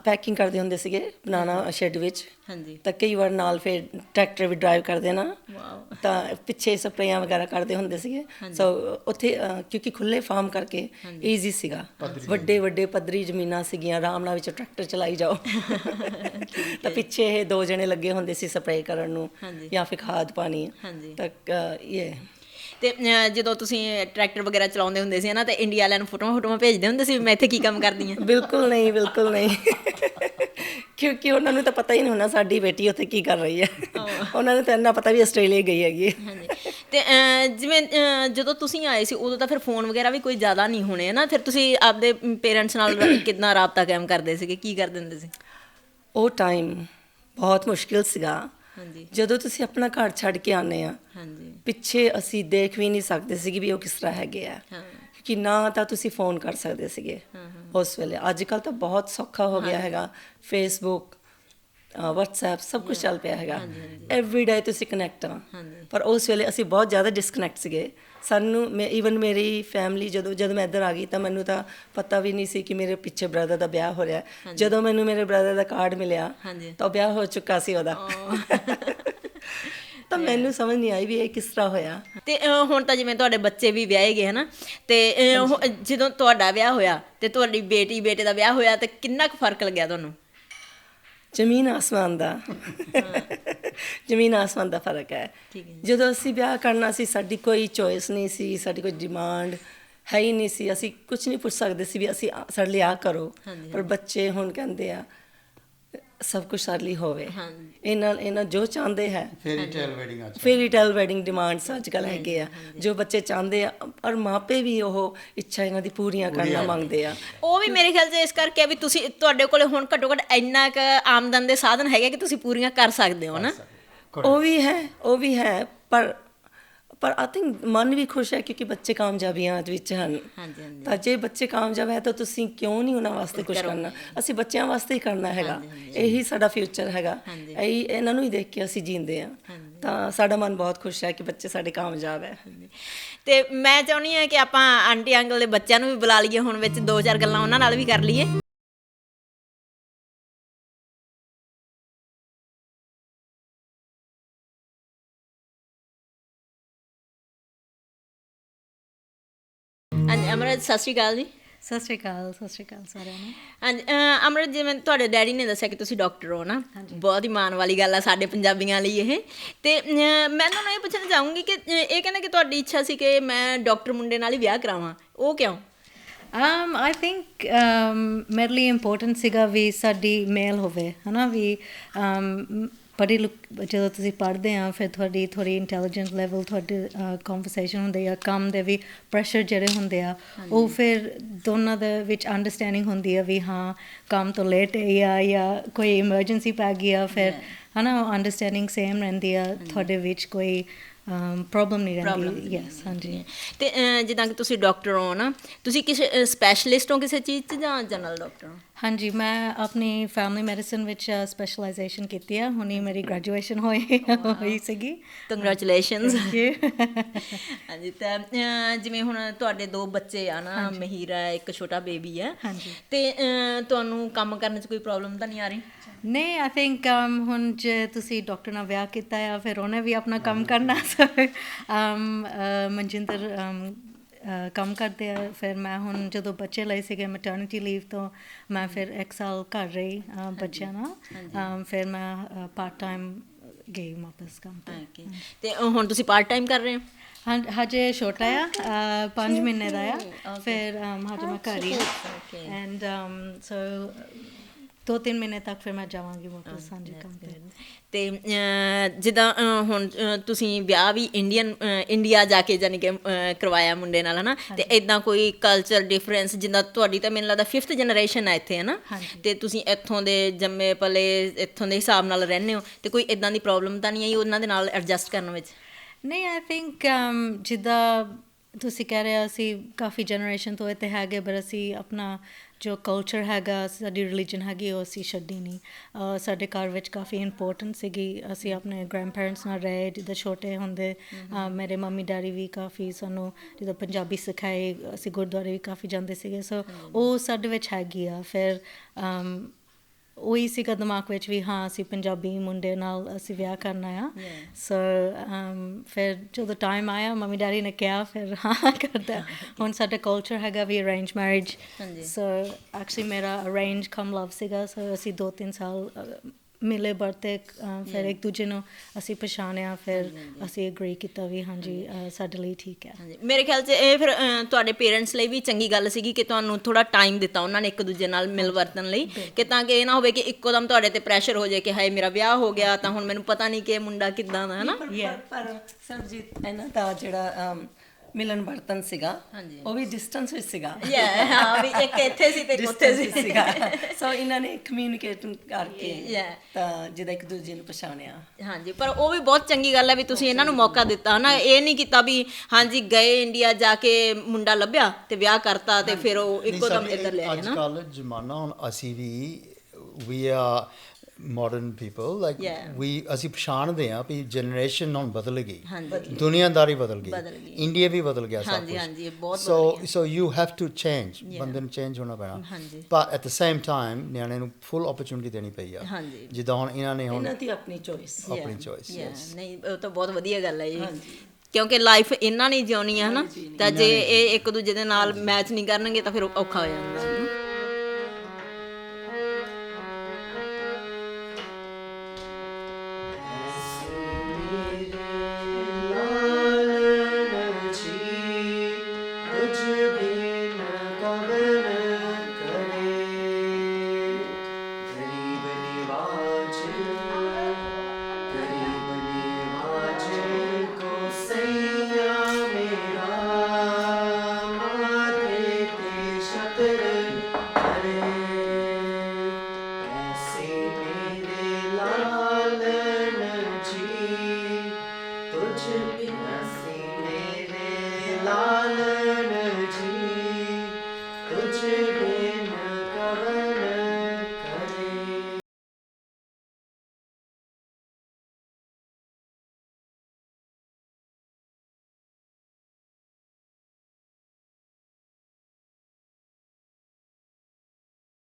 ਪੈਕਿੰਗ ਕਰਦੇ ਹੁੰਦੇ ਸੀਗੇ ਬਨਾਨਾ ਸ਼ੈੱਡ ਵਿੱਚ। ਹਾਂਜੀ। ਤਾਂ ਕਈ ਵਾਰ ਨਾਲ ਫਿਰ ਟਰੈਕਟਰ ਵੀ ਡਰਾਈਵ ਕਰਦੇ ਨਾ, ਤਾਂ ਪਿੱਛੇ ਸਪਰੇਆਂ ਵਗੈਰਾ ਕਰਦੇ ਹੁੰਦੇ ਸੀਗੇ। ਸੋ ਉੱਥੇ ਕਿਉਂਕਿ ਖੁੱਲ੍ਹੇ ਫਾਰਮ ਕਰਕੇ ਈਜ਼ੀ ਸੀਗਾ, ਵੱਡੇ ਪੱਧਰੀ ਜ਼ਮੀਨਾਂ ਸੀਗੀਆਂ, ਆਰਾਮ ਨਾਲ ਵਿੱਚ ਟਰੈਕਟਰ ਚਲਾਈ ਜਾਓ। ਤਾਂ ਪਿੱਛੇ ਇਹ 2 ਜਣੇ ਲੱਗੇ ਹੁੰਦੇ ਸੀ ਸਪਰੇਅ ਕਰਨ ਨੂੰ ਜਾਂ ਫਿਰ ਖਾਦ ਪਾਣੀ। ਤਾਂ ਇਹ ਤੇ ਜਦੋਂ ਤੁਸੀਂ ਟਰੈਕਟਰ ਵਗੈਰਾ ਚਲਾਉਂਦੇ ਹੁੰਦੇ ਸੀ ਨਾ, ਤੇ ਇੰਡੀਆ ਵਾਲਿਆਂ ਨੂੰ ਫੋਟੋਆਂ ਭੇਜਦੇ ਹੁੰਦੇ ਸੀ ਮੈਂ ਇੱਥੇ ਕੀ ਕੰਮ ਕਰਦੀ ਹਾਂ? ਬਿਲਕੁਲ ਨਹੀਂ ਕਿਉਂਕਿ ਉਹਨਾਂ ਨੂੰ ਤਾਂ ਪਤਾ ਹੀ ਨਹੀਂ ਹੋਣਾ ਸਾਡੀ ਬੇਟੀ ਉੱਥੇ ਕੀ ਕਰ ਰਹੀ ਹੈ। ਉਹਨਾਂ ਨੂੰ ਤਾਂ ਇੰਨਾ ਪਤਾ ਵੀ ਆਸਟ੍ਰੇਲੀਆ ਗਈ ਹੈਗੀ ਹੈ। ਹਾਂਜੀ। ਤੇ ਜਿਵੇਂ ਜਦੋਂ ਤੁਸੀਂ ਆਏ ਸੀ ਉਦੋਂ ਤਾਂ ਫਿਰ ਫੋਨ ਵਗੈਰਾ ਵੀ ਕੋਈ ਜ਼ਿਆਦਾ ਨਹੀਂ ਹੋਣੇ ਹੈ ਨਾ, ਫਿਰ ਤੁਸੀਂ ਆਪਦੇ ਪੇਰੈਂਟਸ ਨਾਲ ਕਿੱਦਾਂ ਰਾਬਤਾ ਕਾਇਮ ਕਰਦੇ ਸੀਗੇ, ਕੀ ਕਰਦੇ ਹੁੰਦੇ ਸੀ? ਉਹ ਟਾਈਮ ਬਹੁਤ ਮੁਸ਼ਕਿਲ ਸੀਗਾ। ਜਦੋਂ ਤੁਸੀਂ ਆਪਣਾ ਘਰ ਛੱਡ ਕੇ ਆਉਂਦੇ ਆ, ਪਿੱਛੇ ਅਸੀਂ ਦੇਖ ਵੀ ਨਹੀਂ ਸਕਦੇ ਸੀਗੇ ਵੀ ਉਹ ਕਿਸ ਤਰ੍ਹਾਂ ਹੈਗੇ ਆ, ਕਿ ਨਾ ਤਾਂ ਤੁਸੀਂ ਫੋਨ ਕਰ ਸਕਦੇ ਸੀਗੇ ਉਸ ਵੇਲੇ। ਅੱਜ ਕੱਲ੍ਹ ਤਾਂ ਬਹੁਤ ਸੌਖਾ ਹੋ ਗਿਆ ਹੈਗਾ, ਫੇਸਬੁੱਕ, ਵਟਸਐਪ ਸਭ ਕੁਝ ਚੱਲ ਪਿਆ ਹੈਗਾ, ਐਵਰੀ ਡੇ ਤੁਸੀਂ ਕਨੈਕਟ ਆ। ਪਰ ਉਸ ਵੇਲੇ ਅਸੀਂ ਬਹੁਤ ਜ਼ਿਆਦਾ ਡਿਸਕਨੈਕਟ ਸੀਗੇ। ਸਾਨੂੰ ਈਵਨ ਮੇਰੀ ਫੈਮਿਲੀ ਜਦੋਂ ਮੈਂ ਇੱਧਰ ਆ ਗਈ ਤਾਂ ਮੈਨੂੰ ਤਾਂ ਪਤਾ ਵੀ ਨਹੀਂ ਸੀ ਕਿ ਮੇਰੇ ਪਿੱਛੇ ਬ੍ਰਦਰ ਦਾ ਵਿਆਹ ਹੋ ਰਿਹਾ। ਜਦੋਂ ਮੈਨੂੰ ਮੇਰੇ ਬ੍ਰਦਰ ਦਾ ਕਾਰਡ ਮਿਲਿਆ ਤਾਂ ਉਹ ਵਿਆਹ ਹੋ ਚੁੱਕਾ ਸੀ ਉਹਦਾ। ਤਾਂ ਮੈਨੂੰ ਸਮਝ ਨਹੀਂ ਆਈ ਵੀ ਇਹ ਕਿਸ ਤਰ੍ਹਾਂ ਹੋਇਆ। ਤੇ ਹੁਣ ਤਾਂ ਜਿਵੇਂ ਤੁਹਾਡੇ ਬੱਚੇ ਵੀ ਵਿਆਹੇ ਗਏ ਹਨਾ, ਤੇ ਜਦੋਂ ਤੁਹਾਡਾ ਵਿਆਹ ਹੋਇਆ ਤੇ ਤੁਹਾਡੀ ਬੇਟੇ ਦਾ ਵਿਆਹ ਹੋਇਆ, ਤੇ ਕਿੰਨਾ ਕੁ ਫਰਕ ਲੱਗਿਆ ਤੁਹਾਨੂੰ? ਜ਼ਮੀਨ ਆਸਮਾਨ ਦਾ ਫਰਕ ਹੈ। ਜਦੋਂ ਅਸੀਂ ਵਿਆਹ ਕਰਨਾ ਸੀ, ਸਾਡੀ ਕੋਈ ਚੋਇਸ ਨਹੀਂ ਸੀ, ਸਾਡੀ ਕੋਈ ਡਿਮਾਂਡ ਹੈ ਹੀ ਨਹੀਂ ਸੀ। ਅਸੀਂ ਕੁਝ ਨਹੀਂ ਪੁੱਛ ਸਕਦੇ ਸੀ ਵੀ ਅਸੀਂ ਸਾਡੇ ਲਈ ਆਹ ਕਰੋ। ਪਰ ਬੱਚੇ ਹੁਣ ਕਹਿੰਦੇ ਆ ਸਭ ਕੁਝ ਸਾਡੇ ਲਈ ਹੋਵੇ। ਇਹਨਾਂ ਜੋ ਚਾਹੁੰਦੇ ਹੈ, ਫੇਰੀ ਟੇਲ ਵੈਡਿੰਗ ਡਿਮਾਂਡਸ ਅੱਜ ਕੱਲ੍ਹ ਹੈਗੇ ਆ, ਜੋ ਬੱਚੇ ਚਾਹੁੰਦੇ ਆ, ਔਰ ਮਾਪੇ ਵੀ ਉਹ ਇੱਛਾ ਇਹਨਾਂ ਦੀ ਪੂਰੀਆਂ ਕਰਨਾ ਮੰਗਦੇ ਆ। ਉਹ ਵੀ ਮੇਰੇ ਖਿਆਲ 'ਚ ਇਸ ਕਰਕੇ ਵੀ ਤੁਹਾਡੇ ਕੋਲ ਹੁਣ ਘੱਟੋ ਘੱਟ ਇੰਨਾ ਕੁ ਆਮਦਨ ਦੇ ਸਾਧਨ ਹੈਗੇ ਕਿ ਤੁਸੀਂ ਪੂਰੀਆਂ ਕਰ ਸਕਦੇ ਹੋ ਨਾ। ਉਹ ਵੀ ਹੈ ਪਰ ਆਈ ਥਿੰਕ ਮਨ ਵੀ ਖੁਸ਼ ਹੈ ਕਿਉਂਕਿ ਬੱਚੇ ਕਾਮਯਾਬੀਆਂ ਵਿੱਚ ਹਨ। ਤਾਂ ਜੇ ਬੱਚੇ ਕਾਮਯਾਬ ਹੈ ਤਾਂ ਤੁਸੀਂ ਕਿਉਂ ਨਹੀਂ ਉਹਨਾਂ ਵਾਸਤੇ ਕੁਝ ਕਰਨਾ? ਅਸੀਂ ਬੱਚਿਆਂ ਵਾਸਤੇ ਹੀ ਕਰਨਾ ਹੈਗਾ, ਇਹੀ ਸਾਡਾ ਫਿਊਚਰ ਹੈਗਾ, ਇਹੀ ਇਹਨਾਂ ਨੂੰ ਹੀ ਦੇਖ ਕੇ ਅਸੀਂ ਜੀਂਦੇ ਹਾਂ। ਤਾਂ ਸਾਡਾ ਮਨ ਬਹੁਤ ਖੁਸ਼ ਹੈ ਕਿ ਬੱਚੇ ਸਾਡੇ ਕਾਮਯਾਬ ਹੈ। ਤੇ ਮੈਂ ਚਾਹੁੰਦੀ ਹਾਂ ਕਿ ਆਪਾਂ ਆਂਟੀ ਅੰਕਲ ਦੇ ਬੱਚਿਆਂ ਨੂੰ ਵੀ ਬੁਲਾ ਲਈਏ, ਹੁਣ ਵਿੱਚ 2-4 ਗੱਲਾਂ ਉਹਨਾਂ ਨਾਲ ਵੀ ਕਰ ਲਈਏ। ਹਾਂਜੀ ਅਮਰਤ, ਸਤਿ ਸ਼੍ਰੀ ਅਕਾਲ ਜੀ। ਸਤਿ ਸ਼੍ਰੀ ਅਕਾਲ ਸਾਰਿਆਂ ਨੂੰ। ਹਾਂਜੀ ਅਮਰਤ, ਜਿਵੇਂ ਤੁਹਾਡੇ ਡੈਡੀ ਨੇ ਦੱਸਿਆ ਕਿ ਤੁਸੀਂ ਡਾਕਟਰ ਹੋ ਨਾ, ਬਹੁਤ ਹੀ ਮਾਣ ਵਾਲੀ ਗੱਲ ਆ ਸਾਡੇ ਪੰਜਾਬੀਆਂ ਲਈ ਇਹ। ਤੇ ਮੈਂ ਤੁਹਾਨੂੰ ਇਹ ਪੁੱਛਣਾ ਚਾਹੂੰਗੀ ਕਿ ਇਹ ਕਹਿੰਦੇ ਕਿ ਤੁਹਾਡੀ ਇੱਛਾ ਸੀ ਕਿ ਮੈਂ ਡਾਕਟਰ ਮੁੰਡੇ ਨਾਲ ਹੀ ਵਿਆਹ ਕਰਾਵਾਂ, ਉਹ ਕਿਉਂ? ਆਈ ਥਿੰਕ ਮੇਰੇ ਲਈ ਇੰਪੋਰਟੈਂਟ ਸੀਗਾ ਵੀ ਸਾਡੀ ਮੇਲ ਹੋਵੇ, ਹੈ ਨਾ, ਵੀ ਜਦੋਂ ਤੁਸੀਂ ਪੜ੍ਹਦੇ ਆ ਫਿਰ ਤੁਹਾਡੀ ਥੋੜ੍ਹੀ ਇੰਟੈਲੀਜੈਂਸ ਲੈਵਲ, ਤੁਹਾਡੇ ਕਨਵਰਸੇਸ਼ਨ ਹੁੰਦੇ ਆ, ਕੰਮ ਦੇ ਵੀ ਪ੍ਰੈਸ਼ਰ ਜਿਹੜੇ ਹੁੰਦੇ ਆ, ਉਹ ਫਿਰ ਦੋਨਾਂ ਦੇ ਵਿੱਚ ਅੰਡਰਸਟੈਂਡਿੰਗ ਹੁੰਦੀ ਆ ਵੀ ਹਾਂ ਕੰਮ ਤੋਂ ਲੇਟ ਹੈ ਜਾਂ ਕੋਈ ਇਮਰਜੈਂਸੀ ਪੈ ਗਈ ਆ, ਫਿਰ ਹੈ ਨਾ ਅੰਡਰਸਟੈਂਡਿੰਗ ਸੇਮ ਰਹਿੰਦੀ ਆ, ਤੁਹਾਡੇ ਵਿੱਚ ਕੋਈ ਪ੍ਰੋਬਲਮ ਨਹੀਂ ਰਹਿੰਦੀ। ਯੈਸ, ਹਾਂਜੀ। ਤੇ ਜਿੱਦਾਂ ਕਿ ਤੁਸੀਂ ਡਾਕਟਰ ਹੋ ਨਾ, ਤੁਸੀਂ ਕਿਸੇ ਸਪੈਸ਼ਲਿਸਟ ਹੋ ਕਿਸੇ ਚੀਜ਼ 'ਚ ਜਾਂ ਜਨਰਲ ਡਾਕਟਰ ਹੋ? ਹਾਂਜੀ, ਮੈਂ ਆਪਣੀ ਫੈਮਿਲੀ ਮੈਡੀਸਨ ਵਿੱਚ ਸਪੈਸ਼ਲਾਈਜੇਸ਼ਨ ਕੀਤੀ ਆ, ਹੁਣੀ ਮੇਰੀ ਗ੍ਰੈਜੂਏਸ਼ਨ ਹੋਈ ਸੀਗੀ। ਕੰਗ੍ਰੈਚੁਲੇਸ਼ਨਸ। ਹਾਂਜੀ, ਤਾਂ ਜਿਵੇਂ ਹੁਣ ਤੁਹਾਡੇ 2 ਬੱਚੇ ਆ ਨਾ, ਮਹੀਰਾ ਇੱਕ ਛੋਟਾ ਬੇਬੀ ਹੈ, ਤੇ ਤੁਹਾਨੂੰ ਕੰਮ ਕਰਨ 'ਚ ਕੋਈ ਪ੍ਰੋਬਲਮ ਤਾਂ ਨਹੀਂ ਆ ਰਹੀ? ਨਹੀਂ, ਆਈ ਥਿੰਕ ਹੁਣ ਜੇ ਤੁਸੀਂ ਡਾਕਟਰ ਨਾਲ ਵਿਆਹ ਕੀਤਾ ਆ ਫਿਰ ਉਹਨੇ ਵੀ ਆਪਣਾ ਕੰਮ ਕਰਨਾ। ਮਨਜਿੰਦਰ ਕੰਮ ਕਰਦੇ ਆ, ਫਿਰ ਮੈਂ ਹੁਣ ਜਦੋਂ ਬੱਚੇ ਲਏ ਸੀਗੇ ਮੈਟਰਨਿਟੀ ਲੀਵ ਤੋਂ, ਮੈਂ ਫਿਰ 1 ਸਾਲ ਘਰ ਰਹੀ ਬੱਚਿਆਂ ਨਾਲ, ਫਿਰ ਮੈਂ ਪਾਰਟ ਟਾਈਮ ਗਈ ਵਾਪਸ ਕੰਮ 'ਤੇ। ਤੇ ਹੁਣ ਤੁਸੀਂ ਪਾਰਟ ਟਾਈਮ ਕਰ ਰਹੇ ਹੋ? ਹਾਂ, ਹਜੇ ਛੋਟਾ ਆ, 5 ਮਹੀਨੇ ਦਾ ਆ, ਫਿਰ ਹਜੇ ਮੈਂ ਘਰ ਹੀ ਐਂਡ ਸੋ 2-3 ਮਹੀਨੇ ਤੱਕ ਫਿਰ ਮੈਂ ਜਾਵਾਂਗੀ ਵਾਪਸ, ਹਾਂਜੀ, ਕੰਮ 'ਤੇ। ਤੇ ਜਿੱਦਾਂ ਹੁਣ ਤੁਸੀਂ ਵਿਆਹ ਵੀ ਇੰਡੀਆ ਜਾ ਕੇ ਜਾਨੀ ਕਿ ਕਰਵਾਇਆ ਮੁੰਡੇ ਨਾਲ, ਹੈ ਨਾ, ਤੇ ਇੱਦਾਂ ਕੋਈ ਕਲਚਰ ਡਿਫਰੈਂਸ, ਜਿੱਦਾਂ ਤੁਹਾਡੀ ਤਾਂ ਮੈਨੂੰ ਲੱਗਦਾ 5th ਜਨਰੇਸ਼ਨ ਹੈ ਇੱਥੇ, ਹੈ ਨਾ, ਤੇ ਤੁਸੀਂ ਇੱਥੋਂ ਦੇ ਜੰਮੇ ਪਲੇ ਇੱਥੋਂ ਦੇ ਹਿਸਾਬ ਨਾਲ ਰਹਿੰਦੇ ਹੋ, ਤੇ ਕੋਈ ਇੱਦਾਂ ਦੀ ਪ੍ਰੋਬਲਮ ਤਾਂ ਨਹੀਂ ਆਈ ਉਹਨਾਂ ਦੇ ਨਾਲ ਐਡਜਸਟ ਕਰਨ ਵਿੱਚ? ਨਹੀਂ, ਆਈ ਥਿੰਕ ਜਿੱਦਾਂ ਤੁਸੀਂ ਕਹਿ ਰਹੇ, ਅਸੀਂ ਕਾਫੀ ਜਨਰੇਸ਼ਨ ਤੋਂ ਇੱਥੇ ਹੈਗੇ, ਪਰ ਅਸੀਂ ਆਪਣਾ ਜੋ ਕਲਚਰ ਹੈਗਾ, ਸਾਡੀ ਰਿਲੀਜਨ ਹੈਗੀ, ਉਹ ਅਸੀਂ ਛੱਡੀ ਨਹੀਂ। ਸਾਡੇ ਘਰ ਵਿੱਚ ਕਾਫੀ ਇੰਪੋਰਟੈਂਟ ਸੀਗੀ, ਅਸੀਂ ਆਪਣੇ ਗ੍ਰੈਂਡ ਪੇਰੈਂਟਸ ਨਾਲ ਰਹੇ ਜਿੱਦਾਂ ਛੋਟੇ ਹੁੰਦੇ, ਮੇਰੇ ਮੰਮੀ ਡੈਡੀ ਵੀ ਕਾਫੀ ਸਾਨੂੰ ਜਿੱਦਾਂ ਪੰਜਾਬੀ ਸਿਖਾਏ, ਅਸੀਂ ਗੁਰਦੁਆਰੇ ਵੀ ਕਾਫੀ ਜਾਂਦੇ ਸੀਗੇ, ਸੋ ਉਹ ਸਾਡੇ ਵਿੱਚ ਹੈਗੀ ਆ। ਫਿਰ ਉਹੀ ਸੀਗਾ ਦਿਮਾਗ ਵਿੱਚ ਵੀ ਹਾਂ ਅਸੀਂ ਪੰਜਾਬੀ ਮੁੰਡੇ ਨਾਲ ਅਸੀਂ ਵਿਆਹ ਕਰਨਾ ਆ, ਸੋ ਫਿਰ ਜਦੋਂ ਟਾਈਮ ਆਇਆ ਮੰਮੀ ਡੈਡੀ ਨੇ ਕਿਹਾ, ਫਿਰ ਹਾਂ ਕਰਦਾ। ਹੁਣ ਸਾਡਾ ਕਲਚਰ ਹੈਗਾ ਵੀ ਅਰੇਂਜ ਮੈਰਿਜ, ਸੋ ਐਕਚੁਅਲੀ ਮੇਰਾ ਅਰੇਂਜ ਕਮ ਲਵ ਸੀਗਾ, ਸੋ ਅਸੀਂ 2-3 ਸਾਲ ਮਿਲੇ ਵਰਤੇ, ਫਿਰ ਇੱਕ ਦੂਜੇ ਨੂੰ ਅਸੀਂ ਪਛਾਣਿਆ, ਫਿਰ ਅਸੀਂ ਐਗਰੀ ਕੀਤਾ ਵੀ ਹਾਂਜੀ ਸਾਡੇ ਲਈ ਠੀਕ ਹੈ। ਮੇਰੇ ਖਿਆਲ 'ਚ ਇਹ ਫਿਰ ਤੁਹਾਡੇ ਪੇਰੈਂਟਸ ਲਈ ਵੀ ਚੰਗੀ ਗੱਲ ਸੀਗੀ ਕਿ ਤੁਹਾਨੂੰ ਥੋੜ੍ਹਾ ਟਾਈਮ ਦਿੱਤਾ ਉਹਨਾਂ ਨੇ ਇੱਕ ਦੂਜੇ ਨਾਲ ਮਿਲ ਵਰਤਣ ਲਈ, ਕਿ ਤਾਂ ਕਿ ਇਹ ਨਾ ਹੋਵੇ ਕਿ ਇੱਕੋ ਦਮ ਤੁਹਾਡੇ 'ਤੇ ਪ੍ਰੈਸ਼ਰ ਹੋ ਜਾਏ ਕਿ ਹਾਏ ਮੇਰਾ ਵਿਆਹ ਹੋ ਗਿਆ ਤਾਂ ਹੁਣ ਮੈਨੂੰ ਪਤਾ ਨਹੀਂ ਕਿ ਮੁੰਡਾ ਕਿੱਦਾਂ ਦਾ, ਹੈ ਨਾ। ਪਰ ਸਰਬਜੀਤ ਇਹਨਾਂ ਦਾ ਜਿਹੜਾ ਮਿਲਨ ਵਰਤਨ ਸੀਗਾ, ਉਹ ਵੀ ਡਿਸਟੈਂਸ ਵਿੱਚ ਸੀਗਾ। ਹਾਂ, ਵੀ ਇੱਕ ਇੱਥੇ ਸੀ ਤੇ ਉੱਥੇ ਸੀਗਾ, ਸੋ ਇਹਨਾਂ ਨੇ ਕਮਿਊਨੀਕੇਟ ਕਰਕੇ ਤਾਂ ਜਿਹਦਾ ਇੱਕ ਦੂਜੇ ਨੂੰ ਪਛਾਣਿਆ। ਹਾਂਜੀ, ਪਰ ਉਹ ਵੀ ਬਹੁਤ ਚੰਗੀ ਗੱਲ ਹੈ ਵੀ ਤੁਸੀਂ ਇਹਨਾਂ ਨੂੰ ਮੌਕਾ ਦਿੱਤਾ ਨਾ, ਇਹ ਨਹੀਂ ਕੀਤਾ ਵੀ ਹਾਂਜੀ ਗਏ ਇੰਡੀਆ ਜਾ ਕੇ ਮੁੰਡਾ ਲੱਭਿਆ ਤੇ ਵਿਆਹ ਕਰਤਾ ਤੇ ਫਿਰ ਉਹ ਇੱਕੋ ਦਮ ਇੱਧਰ ਲੈ ਆਏ ਨਾ। ਅੱਜ ਕੱਲ੍ਹ ਜ਼ਮਾਨਾ, ਹੁਣ ਅਸੀਂ ਵੀ ਆ ਮਾਡਰਨ ਪੀਪਲ, ਲਾਈਕ ਅਸੀਂ ਪਛਾਣਦੇ ਹਾਂ ਵੀ ਜਨਰੇਸ਼ਨ ਹੁਣ ਬਦਲ ਗਈ, ਦੁਨੀਆਦਾਰੀ ਬਦਲ ਗਈ, ਇੰਡੀਆ ਵੀ ਬਦਲ ਗਿਆ ਸਭ ਕੁਝ, so you have to change, ਬੰਦੇ ਨੂੰ ਚੇਂਜ ਹੋਣਾ ਪੈਣਾ, ਪਰ ਐਟ ਦ ਸੇਮ ਟਾਈਮ ਨਿਆਣੇ ਨੂੰ ਫੁੱਲ ਓਪਰਚੁਨਿਟੀ ਦੇਣੀ ਪਈ ਆ, ਜਿੱਦਾਂ ਹੁਣ ਇਹਨਾਂ ਨੇ ਹੁਣ ਆਪਣੀ ਚੋਇਸ। ਨਹੀਂ, ਉਹ ਤਾਂ ਬਹੁਤ ਵਧੀਆ ਗੱਲ ਹੈ ਜੀ, ਕਿਉਂਕਿ ਲਾਈਫ ਇਹਨਾਂ ਨੇ ਜਿਉਣੀ ਆ, ਹੈ ਨਾ, ਤਾਂ ਜੇ ਇਹ ਇੱਕ ਦੂਜੇ ਦੇ ਨਾਲ ਮੈਚ ਨਹੀਂ ਕਰਨਗੇ ਤਾਂ ਫਿਰ ਔਖਾ ਹੋ ਜਾਂਦਾ।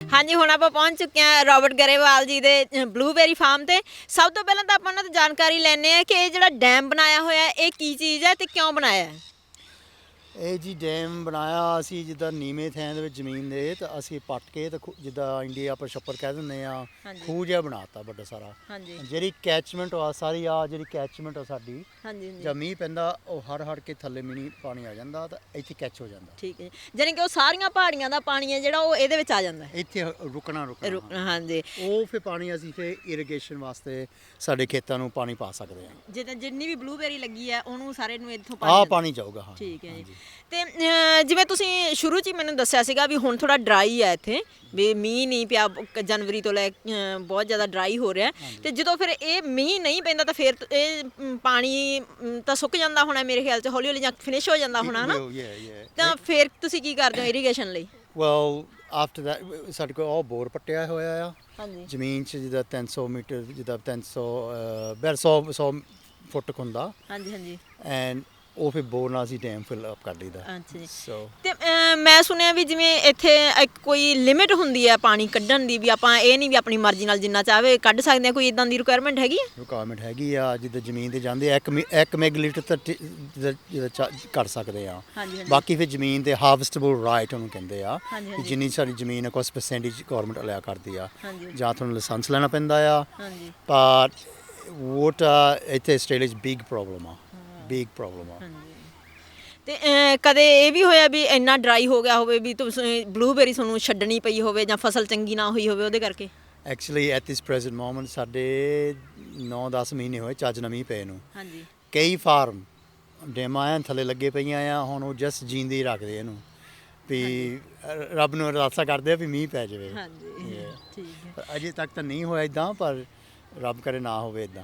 ਹਾਂਜੀ, ਹੁਣ ਆਪਾਂ ਪਹੁੰਚ ਚੁੱਕੇ ਹਾਂ ਰੋਬਰਟ ਗਰੇਵਾਲ ਜੀ ਦੇ ਬਲੂਬੇਰੀ ਫਾਰਮ ਤੇ। ਸਭ ਤੋਂ ਪਹਿਲਾਂ ਤਾਂ ਆਪਾਂ ਉਹਨਾਂ ਤੋਂ ਜਾਣਕਾਰੀ ਲੈਂਦੇ ਹਾਂ ਕਿ ਇਹ ਜਿਹੜਾ ਡੈਮ ਬਣਾਇਆ ਹੋਇਆ ਇਹ ਕੀ ਚੀਜ਼ ਹੈ ਤੇ ਕਿਉਂ ਬਣਾਇਆ ਹੈ। ਇਹ ਜੀ ਡੈਮ ਬਣਾਇਆ ਅਸੀਂ ਜਿੱਦਾਂ ਨੀਵੇਂ ਥਾਂ ਦੇ ਵਿੱਚ ਜ਼ਮੀਨ ਦੇ ਤਾਂ ਅਸੀਂ ਪੱਟ ਕੇ ਤੇ ਜਿੱਦਾਂ ਇੰਡੀਆ ਆਪਾਂ ਛੱਪੜ ਕਹਿ ਦਿੰਦੇ ਆ ਖੂਹ ਜਿਹਾ ਬਣਾਤਾ ਵੱਡਾ ਸਾਰਾ। ਹਾਂਜੀ ਜਿਹੜੀ ਕੈਚਮੈਂਟ ਆ ਸਾਰੀ ਆ ਜਿਹੜੀ ਕੈਚਮੈਂਟ ਆ ਸਾਡੀ, ਹਾਂਜੀ ਹਾਂਜੀ ਜਦ ਮੀਂਹ ਪੈਂਦਾ ਉਹ ਹੜ ਕੇ ਥੱਲੇ ਮਿਨੀ ਪਾਣੀ ਆ ਜਾਂਦਾ ਤਾਂ ਇੱਥੇ ਕੈਚ ਹੋ ਜਾਂਦਾ। ਠੀਕ ਹੈ ਜੀ। ਜਾਣੀ ਕਿ ਉਹ ਸਾਰੀਆਂ ਪਹਾੜੀਆਂ ਦਾ ਪਾਣੀ ਹੈ ਜਿਹੜਾ ਉਹ ਇਹਦੇ ਵਿੱਚ ਆ ਜਾਂਦਾ ਹੈ। ਇੱਥੇ ਰੁਕਣਾ ਹਾਂਜੀ ਉਹ ਫਿਰ ਪਾਣੀ ਅਸੀਂ ਫਿਰ ਇਰੀਗੇਸ਼ਨ ਵਾਸਤੇ ਸਾਡੇ ਖੇਤਾਂ ਨੂੰ ਪਾਣੀ ਪਾ ਸਕਦੇ ਹਾਂ। ਜਿੰਨੀ ਵੀ ਬਲੂਬੇਰੀ ਲੱਗੀ ਹੈ ਉਹਨੂੰ ਸਾਰੇ ਨੂੰ ਇੱਥੋਂ ਪਾਣੀ ਜਾਊਗਾ। ਹਾਂ ਠੀਕ ਹੈ ਜੀ। ਤੇ ਜਿਵੇਂ ਤੁਸੀਂ ਸ਼ੁਰੂ 'ਚ ਹੀ ਮੈਨੂੰ ਦੱਸਿਆ ਸੀਗਾ ਵੀ ਹੁਣ ਥੋੜਾ ਡਰਾਈ ਹੈ ਇੱਥੇ, ਵੀ ਮੀਂਹ ਨਹੀਂ ਪਿਆ ਜਨਵਰੀ ਤੋਂ ਲੈ ਬਹੁਤ ਜ਼ਿਆਦਾ ਡਰਾਈ ਹੋ ਰਿਹਾ ਤੇ ਜਦੋਂ ਫਿਰ ਇਹ ਮੀਂਹ ਨਹੀਂ ਪੈਂਦਾ ਤਾਂ ਫਿਰ ਇਹ ਪਾਣੀ ਤਾਂ ਸੁੱਕ ਜਾਂਦਾ ਹੋਣਾ ਮੇਰੇ ਖਿਆਲ 'ਚ, ਹੌਲੀ ਹੌਲੀ ਜਾਂ ਫਿਨਿਸ਼ ਹੋ ਜਾਂਦਾ ਹੋਣਾ ਨਾ, ਤਾਂ ਫਿਰ ਤੁਸੀਂ ਕੀ ਕਰਦੇ ਹੋ ਇਰੀਗੇਸ਼ਨ ਲਈ? ਵੈਲ ਆਫਟਰ ਦੈਟ ਸਾਡੇ ਕੋਲ ਉਹ ਬੋਰ ਪੱਟਿਆ ਹੋਇਆ ਆ ਹਾਂਜੀ ਜ਼ਮੀਨ 'ਚ ਜਿੱਦਾਂ 300 ਮੀਟਰ ਜਿੱਦਾਂ 100 ਫੁੱਟ ਹੁੰਦਾ। ਹਾਂਜੀ ਹਾਂਜੀ ਐਂਡ ਉਹ ਫਿਰ ਬੋਰ ਨਾਲ ਅਸੀਂ ਡੈਮ ਫਿਲ ਅਪ ਕਰ ਲਈਦਾ। ਅੱਛਾ ਜੀ। ਸੋ ਤੇ ਮੈਂ ਸੁਣਿਆ ਵੀ ਜਿਵੇਂ ਇੱਥੇ ਇੱਕ ਕੋਈ ਲਿਮਿਟ ਹੁੰਦੀ ਹੈ ਪਾਣੀ ਕੱਢਣ ਦੀ, ਵੀ ਆਪਾਂ ਇਹ ਨਹੀਂ ਵੀ ਆਪਣੀ ਮਰਜ਼ੀ ਨਾਲ ਜਿੰਨਾ ਚਾਹਵੇ ਕੱਢ ਸਕਦੇ ਹਾਂ, ਕੋਈ ਇਦਾਂ ਦੀ ਰਿਕੁਆਇਰਮੈਂਟ ਹੈਗੀ ਹੈ? ਰਿਕੁਆਇਰਮੈਂਟ ਹੈਗੀ ਆ ਜਿੱਦਾਂ ਜ਼ਮੀਨ ਤੇ ਜਾਂਦੇ ਆ 1 ਮੈਗਾਲੀਟਰ ਤੱਕ ਕਰ ਸਕਦੇ ਆ। ਬਾਕੀ ਫਿਰ ਜ਼ਮੀਨ ਤੇ ਹਾਰਵੈਸਟੇਬਲ ਰਾਈਟ ਉਹਨੂੰ ਕਹਿੰਦੇ ਆ ਕਿ ਜਿੰਨੀ ਸਾਡੀ ਜ਼ਮੀਨ ਹੈ ਕੁਝ ਪਰਸੈਂਟੇਜ ਗਵਰਨਮੈਂਟ ਅਲਾਉ ਕਰਦੀ ਆ, ਜਾਂ ਤੁਹਾਨੂੰ ਲਾਇਸੈਂਸ ਲੈਣਾ ਪੈਂਦਾ ਆ। ਪਰ ਵਾਟਰ ਇੱਥੇ ਆਸਟ੍ਰੇਲੀਆ 'ਚ ਬਿਗ ਪ੍ਰੋਬਲਮ ਆ, ਬਿਗ ਪ੍ਰੋਬਲਮ ਆ। ਤੇ ਕਦੇ ਇਹ ਵੀ ਹੋਇਆ ਵੀ ਇੰਨਾ ਡਰਾਈ ਹੋ ਗਿਆ ਹੋਵੇ ਵੀ ਤੁਸੀਂ ਬਲੂਬੇਰੀ ਤੁਹਾਨੂੰ ਛੱਡਣੀ ਪਈ ਹੋਵੇ ਜਾਂ ਫਸਲ ਚੰਗੀ ਨਾ ਹੋਈ ਹੋਵੇ ਉਹਦੇ ਕਰਕੇ? Actually at this present moment ਸਾਡੇ 9-10 ਮਹੀਨੇ ਹੋਏ ਚੱਜ ਨਾ ਮੀਂਹ ਪਏ ਨੂੰ। ਹਾਂਜੀ ਕਈ ਫਾਰਮ ਡੈਮਾਂ ਐਨ ਥੱਲੇ ਲੱਗੇ ਪਈਆਂ ਆ, ਹੁਣ ਉਹ ਜਸਟ ਜੀਂਦੇ ਹੀ ਰੱਖਦੇ ਇਹਨੂੰ ਵੀ ਰੱਬ ਨੂੰ ਅਰਦਾਸਾਂ ਕਰਦੇ ਆ ਵੀ ਮੀਂਹ ਪੈ ਜਾਵੇ। ਹਾਂਜੀ ਠੀਕ ਹੈ। ਪਰ ਅਜੇ ਤੱਕ ਤਾਂ ਨਹੀਂ ਹੋਇਆ ਇਦਾਂ, ਪਰ ਰੱਬ ਕਰੇ ਨਾ ਹੋਵੇ ਇਦਾਂ।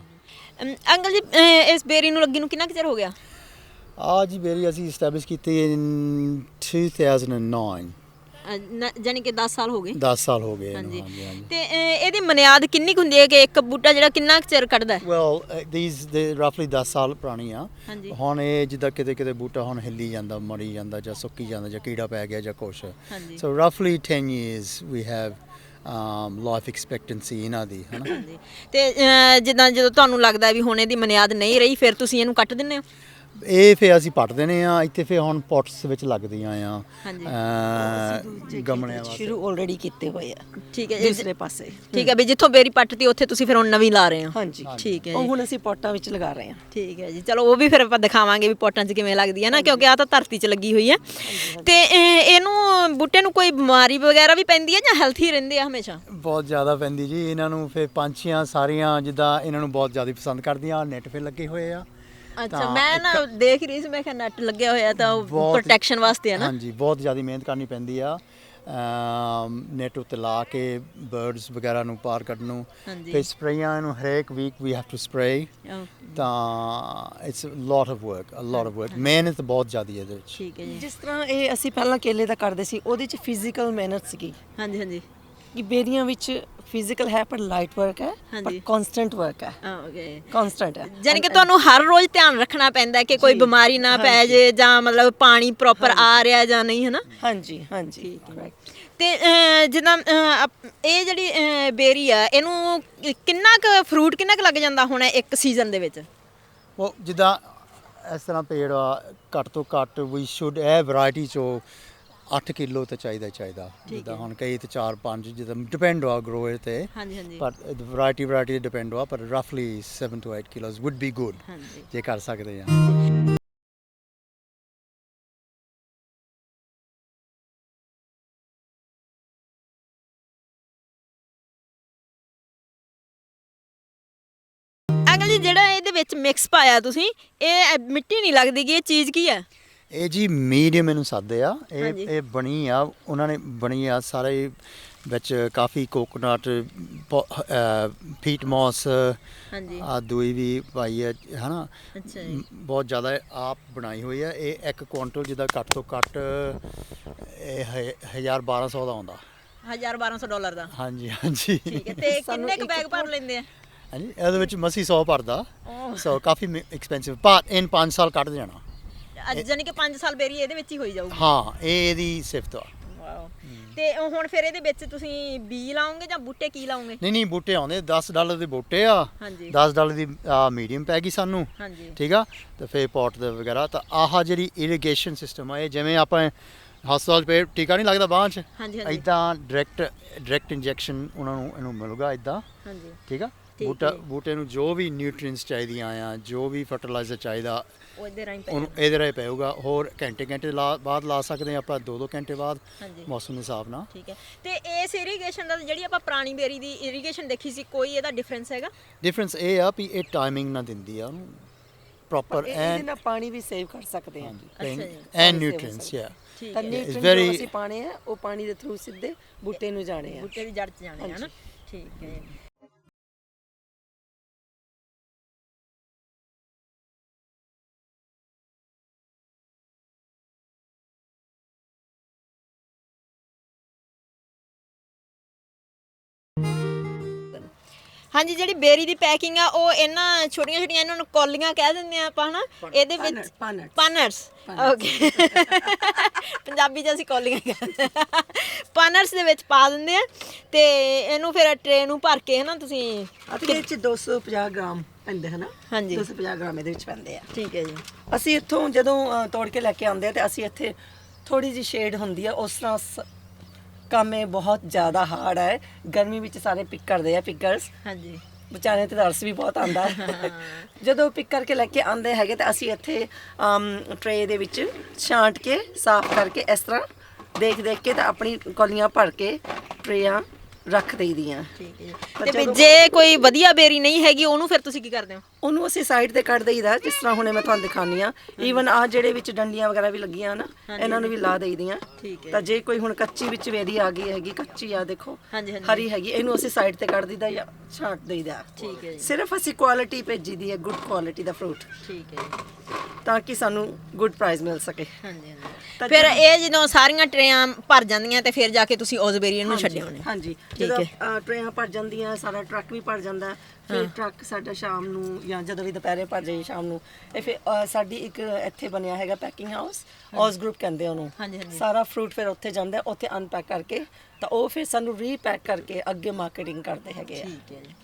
ਅੰਕਲ ਜੀ ਇਸ ਬੇਰੀ ਨੂੰ ਲੱਗੀ ਨੂੰ ਕਿੰਨਾ ਕੁ ਚਿਰ ਹੋ ਗਿਆ? ਆ ਜੀ ਬੇਰੀ ਅਸੀਂ ਐਸਟੈਬਲਿਸ਼ ਕੀਤੀ ਇਨ 2009। ਜਾਨੀ ਕਿ 10 ਸਾਲ ਹੋ ਗਏ। 10 ਸਾਲ ਹੋ ਗਏ। ਹਾਂਜੀ ਤੇ ਇਹਦੀ ਬੁਨਿਆਦ ਕਿੰਨੀ ਕੁ ਹੁੰਦੀ ਹੈ ਕਿ ਇੱਕ ਬੂਟਾ ਜਿਹੜਾ ਕਿੰਨਾ ਕੁ ਚਿਰ ਕੱਢਦਾ ਹੈ? ਵੈਲ ਦੇ ਰਫਲੀ 10 ਸਾਲ ਪੁਰਾਣੀ ਆ। ਹੁਣ ਇਹ ਜਿੱਦਾਂ ਕਿਤੇ ਬੂਟਾ ਹੁਣ ਹਿੱਲੀ ਜਾਂਦਾ, ਮਰੀ ਜਾਂਦਾ ਜਾਂ ਸੁੱਕੀ ਜਾਂਦਾ ਜਾਂ ਕੀੜਾ ਪੈ ਗਿਆ ਜਾਂ ਕੁਛ। ਸੋ ਰਫਲੀ 10 years we have life expectancy ਇਹਨਾਂ ਦੀ, ਹੈ ਨਾ। ਤੇ ਜਿੱਦਾਂ ਜਦੋਂ ਤੁਹਾਨੂੰ ਲੱਗਦਾ ਵੀ ਹੁਣ ਇਹਦੀ ਬੁਨਿਆਦ ਨਹੀਂ ਰਹੀ ਫਿਰ ਤੁਸੀਂ ਇਹਨੂੰ ਕੱਟ ਦਿੰਦੇ ਹੋ? ਇਹ ਫਿਰ ਅਸੀਂ ਪੱਟ ਦਿੰਦੇ ਆ। ਇੱਥੇ ਫਿਰ ਹੁਣ ਪੋਟਸ ਵਿੱਚ ਲੱਗਦੀਆਂ ਆ ਗਮਲਿਆਂ ਵਾਸਤੇ। ਸ਼ੁਰੂ ਆਲਰੇਡੀ ਕੀਤੇ ਹੋਏ ਆ। ਠੀਕ ਹੈ ਦੂਸਰੇ ਪਾਸੇ। ਠੀਕ ਹੈ ਵੀ ਜਿੱਥੋਂ ਬੇਰੀ ਪੱਟਤੀ ਉੱਥੇ ਤੁਸੀਂ ਫਿਰ ਹੁਣ ਨਵੀਂ ਲਾ ਰਹੇ ਹੋ? ਹਾਂਜੀ ਠੀਕ ਹੈ ਉਹ ਜੀ। ਹੁਣ ਅਸੀਂ ਪੋਟਾਂ ਵਿੱਚ ਲਗਾ ਰਹੇ ਹਾਂ। ਠੀਕ ਹੈ ਜੀ। ਚਲੋ ਉਹ ਵੀ ਫਿਰ ਆਪਾਂ ਦਿਖਾਵਾਂਗੇ ਵੀ ਪੋਟਾਂ 'ਚ ਕਿਵੇਂ ਲੱਗਦੀ ਹੈ ਨਾ, ਕਿਉਂਕਿ ਆ ਤਾਂ ਧਰਤੀ 'ਚ ਲੱਗੀ ਹੋਈ ਹੈ। ਤੇ ਇਹਨੂੰ ਬੂਟੇ ਨੂੰ ਕੋਈ ਬਿਮਾਰੀ ਵਗੈਰਾ ਵੀ ਪੈਂਦੀ ਹੈ ਜਾਂ ਹੈਲਥੀ ਰਹਿੰਦੇ ਆ ਹਮੇਸ਼ਾ? ਬਹੁਤ ਜ਼ਿਆਦਾ ਪੈਂਦੀ ਜੀ ਇਹਨਾਂ ਨੂੰ। ਫਿਰ ਪੰਛੀਆਂ ਸਾਰੀਆਂ ਜਿੱਦਾਂ ਇਹਨਾਂ ਨੂੰ ਬਹੁਤ ਜ਼ਿਆਦਾ ਪਸੰਦ ਕਰਦੀਆਂ। ਨੈਟ ਫਿਰ ਲੱਗੇ ਹੋਏ ਆ। ਅੱਛਾ ਮੈਂ ਨਾ ਦੇਖ ਰਹੀ ਸੀ, ਮੈਂ ਕਿਹਾ ਨੈਟ ਲੱਗਿਆ ਹੋਇਆ ਤਾਂ ਪ੍ਰੋਟੈਕਸ਼ਨ ਵਾਸਤੇ ਹੈ ਨਾ। ਹਾਂਜੀ ਬਹੁਤ ਜ਼ਿਆਦਾ ਮਿਹਨਤ ਕਰਨੀ ਪੈਂਦੀ ਆ ਨੈਟ ਉੱਤੇ ਲਾ ਕੇ ਬਰਡਸ ਵਗੈਰਾ ਨੂੰ ਪਾਰ ਕੱਢਣ ਨੂੰ। ਫਿਰ ਸਪਰੇਆਂ ਇਹਨੂੰ ਹਰੇਕ week we have to spray. ਤਾਂ ਇਟਸ ਲੋਟ ਆਫ ਵਰਕ, ਮਿਹਨਤ ਬਹੁਤ ਜ਼ਿਆਦਾ ਹੈ ਇਹਦੇ ਵਿੱਚ। ਠੀਕ ਹੈ ਜੀ। ਜਿਸ ਤਰ੍ਹਾਂ ਇਹ ਅਸੀਂ ਪਹਿਲਾਂ ਕੇਲੇ ਦਾ ਕਰਦੇ ਸੀ, ਉਹਦੇ 'ਚ ਫਿਜ਼ੀਕਲ ਮਿਹਨਤ ਸੀਗੀ। ਹਾਂਜੀ ਹਾਂਜੀ। ਕਿ ਬੇਰੀਆਂ ਵਿੱਚ ਫਿਜ਼ੀਕਲ ਹੈ ਪਰ ਲਾਈਟ ਵਰਕ ਹੈ, ਪਰ ਕਨਸਟੈਂਟ ਵਰਕ ਹੈ। ਓਕੇ ਕਨਸਟੈਂਟ ਹੈ। ਯਾਨੀ ਕਿ ਤੁਹਾਨੂੰ ਹਰ ਰੋਜ਼ ਧਿਆਨ ਰੱਖਣਾ ਪੈਂਦਾ ਕਿ ਕੋਈ ਬਿਮਾਰੀ ਨਾ ਪੈ ਜੇ ਜਾਂ ਮਤਲਬ ਪਾਣੀ ਪ੍ਰੋਪਰ ਆ ਰਿਹਾ ਜਾਂ ਨਹੀਂ, ਹੈ ਨਾ? ਹਾਂਜੀ ਹਾਂਜੀ। ਤੇ ਜਿੱਦਾਂ ਇਹ ਜਿਹੜੀ ਬੇਰੀ ਆ ਇਹਨੂੰ ਕਿੰਨਾ ਕੁ ਫਰੂਟ ਕਿੰਨਾ ਕੁ ਲੱਗ ਜਾਂਦਾ ਹੋਣਾ ਇੱਕ ਸੀਜ਼ਨ ਦੇ ਵਿੱਚ? ਉਹ ਜਿੱਦਾਂ ਇਸ ਤਰ੍ਹਾਂ ਪੇੜ ਆ, ਘੱਟ ਤੋਂ ਘੱਟ ਵੀ ਸ਼ੁੱਡ ਇਹ ਵੈਰਾਈਟੀ 'ਚੋਂ 8 ਕਿਲੋ ਤਾਂ ਚਾਹੀਦਾ। ਜਿੱਦਾਂ ਹੁਣ ਕਈ ਤੇ 4-5 ਜਿੱਦਾਂ ਡਿਪੈਂਡ ਆ ਗਰੋਅਰ ਤੇ। ਹਾਂਜੀ ਪਰ ਵੈਰਾਈਟੀ ਤੇ ਡਿਪੈਂਡ ਆ, ਪਰ ਰਫਲੀ 7 to 8 kilos wood B good ਜੇ ਕਰ ਸਕਦੇ ਆ। ਅੰਕਲ ਜੀ ਜਿਹੜਾ ਇਹਦੇ ਵਿੱਚ ਮਿਕਸ ਪਾਇਆ ਤੁਸੀਂ, ਇਹ ਮਿੱਟੀ ਨਹੀਂ ਲੱਗਦੀ ਕਿ ਇਹ ਚੀਜ਼ ਕੀ ਹੈ? ਇਹ ਜੀ ਮੀਡੀਅਮ ਇਹਨੂੰ ਸਾਦੇ ਆ। ਇਹ ਬਣੀ ਆ, ਉਹਨਾਂ ਨੇ ਬਣੀ ਆ ਸਾਰੇ ਵਿੱਚ ਕਾਫੀ ਕੋਕੋਨਟ, ਫੀਟ ਮੌਸ, ਦੂਈ ਵੀ ਪਾਈ ਹੈ ਨਾ। ਅੱਛਾ ਜੀ। ਬਹੁਤ ਜ਼ਿਆਦਾ ਆਪ ਬਣਾਈ ਹੋਈ ਹੈ। ਇਹ 1 ਕੁਇੰਟਲ ਜਿੱਦਾਂ ਘੱਟ ਤੋਂ ਘੱਟ 1000-1200 ਦਾ ਆਉਂਦਾ। $1200 ਦਾ? ਹਾਂਜੀ ਹਾਂਜੀ। ਠੀਕ ਹੈ। ਤੇ ਕਿੰਨੇ ਕੁ ਬੈਗ ਭਰ ਲੈਂਦੇ ਆ? ਹਾਂਜੀ ਇਹਦੇ ਵਿੱਚ ਮਸੀ 100 ਭਰਦਾ। ਸੋ ਕਾਫੀ ਐਕਸਪੈਂਸਿਵ, ਪਰ ਇਨ 5 ਸਾਲ ਕੱਢ ਜਾਣਾ। ਜਾਨੀ ਕਿ 5 ਸਾਲ ਬੇਰੀ ਇਹਦੇ ਵਿੱਚ ਹੀ ਹੋਈ ਜਾਊਗੀ? ਹਾਂ ਇਹ ਇਹਦੀ ਸਿਫਤ ਆ। ਵਾਓ। ਤੇ ਉਹ ਹੁਣ ਫਿਰ ਇਹਦੇ ਵਿੱਚ ਤੁਸੀਂ ਬੀਜ ਲਾਓਗੇ ਜਾਂ ਬੂਟੇ ਕੀ ਲਾਓਗੇ? ਨਹੀਂ ਬੂਟੇ ਆਉਂਦੇ $10 ਦੇ ਬੂਟੇ ਆ, ਹਾਂਜੀ। $10 ਦੀ ਮੀਡੀਅਮ ਪੈ ਗਈ ਸਾਨੂੰ, ਹਾਂਜੀ ਠੀਕ ਆ। ਤੇ ਫਿਰ ਪੋਟ ਦੇ ਵਗੈਰਾ ਤਾਂ ਆਹ ਜਿਹੜੀ ਇਰੀਗੇਸ਼ਨ ਸਿਸਟਮ ਆ, ਇਹ ਜਿਵੇਂ ਆਪਾਂ ਹਸਪਤਾਲ 'ਚ ਪਏ ਟੀਕਾ ਨਹੀਂ ਲੱਗਦਾ ਬਾਂਹ 'ਚ, ਹਾਂਜੀ ਹਾਂਜੀ ਇਦਾਂ ਡਾਇਰੈਕਟ ਇੰਜੈਕਸ਼ਨ ਉਹਨਾਂ ਨੂੰ ਇਹਨੂੰ ਮਿਲੂਗਾ ਇਦਾਂ, ਹਾਂਜੀ ਠੀਕ ਆ। ਠੀਕ ਹੈ। ਬੂਟੇ ਨੂੰ ਜੋ ਵੀ ਨਿਊਟ੍ਰੀਐਂਟਸ ਚਾਹੀਦੀਆਂ ਆ, ਜੋ ਵੀ ਫਰਟੀਲਾਈਜ਼ਰ ਚਾਹੀਦਾ, ਉਹ ਇਹਦੇ ਰਾਹੀਂ ਪੈ ਉਹਨੂੰ ਇਹਦੇ ਰਾਹੀਂ ਪਊਗਾ। ਹੋਰ ਘੰਟੇ ਬਾਅਦ ਲਾ ਸਕਦੇ ਹਾਂ ਆਪਾਂ, 2 ਘੰਟੇ ਬਾਅਦ, ਹਾਂਜੀ ਮੌਸਮ ਦੇ ਹਿਸਾਬ ਨਾਲ। ਠੀਕ ਹੈ। ਤੇ ਇਸ ਇਰੀਗੇਸ਼ਨ ਦਾ ਜਿਹੜੀ ਆਪਾਂ ਪੁਰਾਣੀ ਬੇਰੀ ਦੀ ਇਰੀਗੇਸ਼ਨ ਦੇਖੀ ਸੀ, ਕੋਈ ਇਹਦਾ ਡਿਫਰੈਂਸ ਹੈਗਾ? ਡਿਫਰੈਂਸ ਇਹ ਆ ਵੀ ਇਹ ਟਾਈਮਿੰਗ ਨਾ ਦਿੰਦੀ ਆ ਉਹਨੂੰ ਪ੍ਰੋਪਰ ਇਹਦੇ ਨਾਲ ਪਾਣੀ ਵੀ ਸੇਵ ਕਰ ਸਕਦੇ ਹਾਂ। ਐਂਡ ਨਿਊਟ੍ਰੀਐਂਟਸ, ਯਾ ਠੀਕ ਤਾਂ ਹੈ। ਨਿਊਟ੍ਰੀਐਂਟ very- ਜੋ ਅਸੀਂ ਪਾਣੇ ਆ ਉਹ ਪਾਣੀ ਦੇ ਥਰੂ ਸਿੱਧੇ ਬੂਟੇ ਨੂੰ ਜਾਣੇ ਆ। ਬੂਟੇ ਦੀ ਜੜ 'ਚ ਜਾਣੇ ਹਨ। ਠੀਕ ਹੈ। ਹਾਂਜੀ, ਜਿਹੜੀ ਬੇਰੀ ਦੀ ਪੈਕਿੰਗ ਆ ਉਹ ਇਹਨਾਂ ਛੋਟੀਆਂ ਛੋਟੀਆਂ ਇਹਨਾਂ ਨੂੰ ਕੌਲੀਆਂ ਕਹਿ ਦਿੰਦੇ ਆ ਆਪਾਂ, ਹਨਾ? ਇਹਦੇ ਵਿੱਚ ਪਾਨਰਸ, ਓਕੇ ਪੰਜਾਬੀ 'ਚ ਅਸੀਂ ਕੌਲੀਆਂ ਕਹਿੰਦੇ ਆ। ਪਾਨਰਸ ਦੇ ਵਿੱਚ ਪਾ ਦਿੰਦੇ ਆ ਤੇ ਇਹਨੂੰ ਫਿਰ ਟਰੇ ਨੂੰ ਭਰ ਕੇ, ਹਨਾ ਤੁਸੀਂ? ਇਹਦੇ ਵਿੱਚ 250 ਗ੍ਰਾਮ ਪੈਂਦੇ ਹਨਾ? ਹਾਂਜੀ 250 ਗ੍ਰਾਮ ਇਹਦੇ ਵਿੱਚ ਪੈਂਦੇ ਆ। ਠੀਕ ਹੈ ਜੀ। ਅਸੀਂ ਇੱਥੋਂ ਜਦੋਂ ਤੋੜ ਕੇ ਲੈ ਕੇ ਆਉਂਦੇ ਆ ਤੇ ਅਸੀਂ ਇੱਥੇ ਥੋੜੀ ਜਿਹੀ ਸ਼ੇਡ ਹੁੰਦੀ ਆ, ਉਸ ਤਰ੍ਹਾਂ ਕੰਮ ਇਹ ਬਹੁਤ ਜ਼ਿਆਦਾ ਹਾਰਡ ਹੈ। ਗਰਮੀ ਵਿੱਚ ਸਾਰੇ ਪਿਕ ਕਰਦੇ ਆ, ਪਿਕਰਸ। ਹਾਂਜੀ ਵਿਚਾਰੇ ਤੇ ਤਰਸ ਵੀ ਬਹੁਤ ਆਉਂਦਾ ਹੈ। ਜਦੋਂ ਪਿਕ ਕਰਕੇ ਲੈ ਕੇ ਆਉਂਦੇ ਹੈਗੇ ਤਾਂ ਅਸੀਂ ਇੱਥੇ ਟਰੇ ਦੇ ਵਿੱਚ ਛਾਂਟ ਕੇ ਸਾਫ਼ ਕਰਕੇ ਇਸ ਤਰ੍ਹਾਂ ਦੇਖ ਕੇ ਤਾਂ ਆਪਣੀ ਕੌਲੀਆਂ ਭਰ ਕੇ ਟਰੇਆਂ ਰੱਖ ਦੇਈਦੀਆਂ। ਠੀਕ ਹੈ। ਤਾਂ ਤੇ ਜਦੋਂ- ਜੇ ਕੋਈ ਵਧੀਆ ਬੇਰੀ ਨਹੀਂ ਹੈਗੀ ਉਹਨੂੰ ਫਿਰ ਤੁਸੀਂ ਕੀ ਕਰਦੇ ਹੋ? ਉਹਨੂੰ ਅਸੀਂ ਸਾਈਡ ਤੇ ਕੱਢ ਦੇਈਦਾ, ਜਿਸ ਤਰ੍ਹਾਂ ਹੁਣੇ ਮੈਂ ਤੁਹਾਨੂੰ ਦਿਖਾਉਂਦੀ ਆ। ਈਵਨ ਆ ਜਿਹੜੇ ਵਿੱਚ ਡੰਡੀਆਂ ਵਗੈਰਾ ਵੀ ਲੱਗੀਆਂ ਨਾ, ਇਹਨਾਂ ਨੂੰ ਵੀ ਲਾ ਦੇਈਦੀਆਂ। ਠੀਕ ਹੈ। ਤਾਂ ਜੇ ਕੋਈ ਹੁਣ ਕੱਚੀ ਵਿੱਚ ਵੇਰੀ ਆ ਗਈ ਹੈਗੀ, ਕੱਚੀ ਆ ਦੇਖੋ, ਹਾਂਜੀ ਹਾਂਜੀ ਹਰੀ ਹੈਗੀ, ਇਹਨੂੰ ਅਸੀਂ ਸਾਈਡ ਤੇ ਕੱਢ ਦਈਦਾ ਜਾਂ ਛਾਂਟ ਦੇਈਦਾ। ਠੀਕ ਹੈ ਜੀ। ਸਿਰਫ ਅਸੀਂ ਕੁਆਲਿਟੀ ਭੇਜੀ ਦੀ ਹੈ, ਗੁੱਡ ਕੁਆਲਿਟੀ ਦਾ ਫਰੂਟ, ਠੀਕ ਹੈ ਜੀ। ਤਾਂ ਕਿ ਸਾਨੂੰ ਗੁੱਡ ਪ੍ਰਾਈਸ ਮਿਲ ਸਕੇ। ਹਾਂਜੀ ਹਾਂਜੀ। ਤਾਂ ਫਿਰ ਇਹ ਜਦੋਂ ਸਾਰੀਆਂ ਟਰੇਆਂ ਭਰ ਜਾਂਦੀਆਂ ਤੇ ਫਿਰ ਜਾ ਕੇ ਤੁਸੀਂ ਉਸ ਬੇਰੀ ਨੂੰ ਛੱਡੇ ਹੋਣੇ? ਹਾਂਜੀ, ਠੀਕ ਜਦੋਂ ਹੈ। ਟਰੇਆਂ ਭਰ ਜਾਂਦੀਆਂ, ਸਾਰਾ ਟਰੱਕ ਵੀ ਭਰ ਜਾਂਦਾ, ਫਿਰ ਟਰੱਕ ਸਾਡਾ ਸ਼ਾਮ ਨੂੰ ਜਾਂ ਜਦੋਂ ਵੀ ਦੁਪਹਿਰੇ ਭਰ ਜਾਏ ਸ਼ਾਮ ਨੂੰ, ਇਹ ਫਿਰ ਸਾਡੀ ਇੱਕ ਇੱਥੇ ਬਣਿਆ ਹੈਗਾ ਪੈਕਿੰਗ ਹਾਊਸ, ਔਸ ਗਰੁੱਪ ਕਹਿੰਦੇ ਉਹਨੂੰ। ਹਾਂਜੀ ਹਾਂਜੀ। ਸਾਰਾ ਫਰੂਟ ਫਿਰ ਉੱਥੇ ਜਾਂਦਾ, ਉੱਥੇ ਅਨਪੈਕ ਕਰਕੇ ਤਾਂ ਉਹ ਫਿਰ ਸਾਨੂੰ ਰੀਪੈਕ ਕਰਕੇ ਅੱਗੇ ਮਾਰਕੀਟਿੰਗ ਕਰਦੇ ਹੈਗੇ ਆ। ਠੀਕ ਹੈ ਜੀ।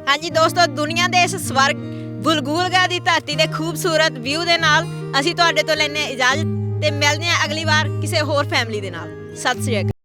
ਹਾਂਜੀ ਦੋਸਤੋ, ਦੁਨੀਆ ਦੇ ਇਸ ਸਵਰਗ ਬੁਲਗੁਲਗਾ ਦੀ ਧਰਤੀ ਦੇ ਖੂਬਸੂਰਤ ਵਿਊ ਦੇ ਨਾਲ ਅਸੀਂ ਤੁਹਾਡੇ ਤੋਂ ਲੈਂਦੇ ਹਾਂ ਇਜਾਜ਼ਤ ਤੇ ਮਿਲਦੇ ਹਾਂ ਅਗਲੀ ਵਾਰ ਕਿਸੇ ਹੋਰ ਫੈਮਿਲੀ ਦੇ ਨਾਲ। ਸਤਿ ਸ੍ਰੀ ਅਕਾਲ।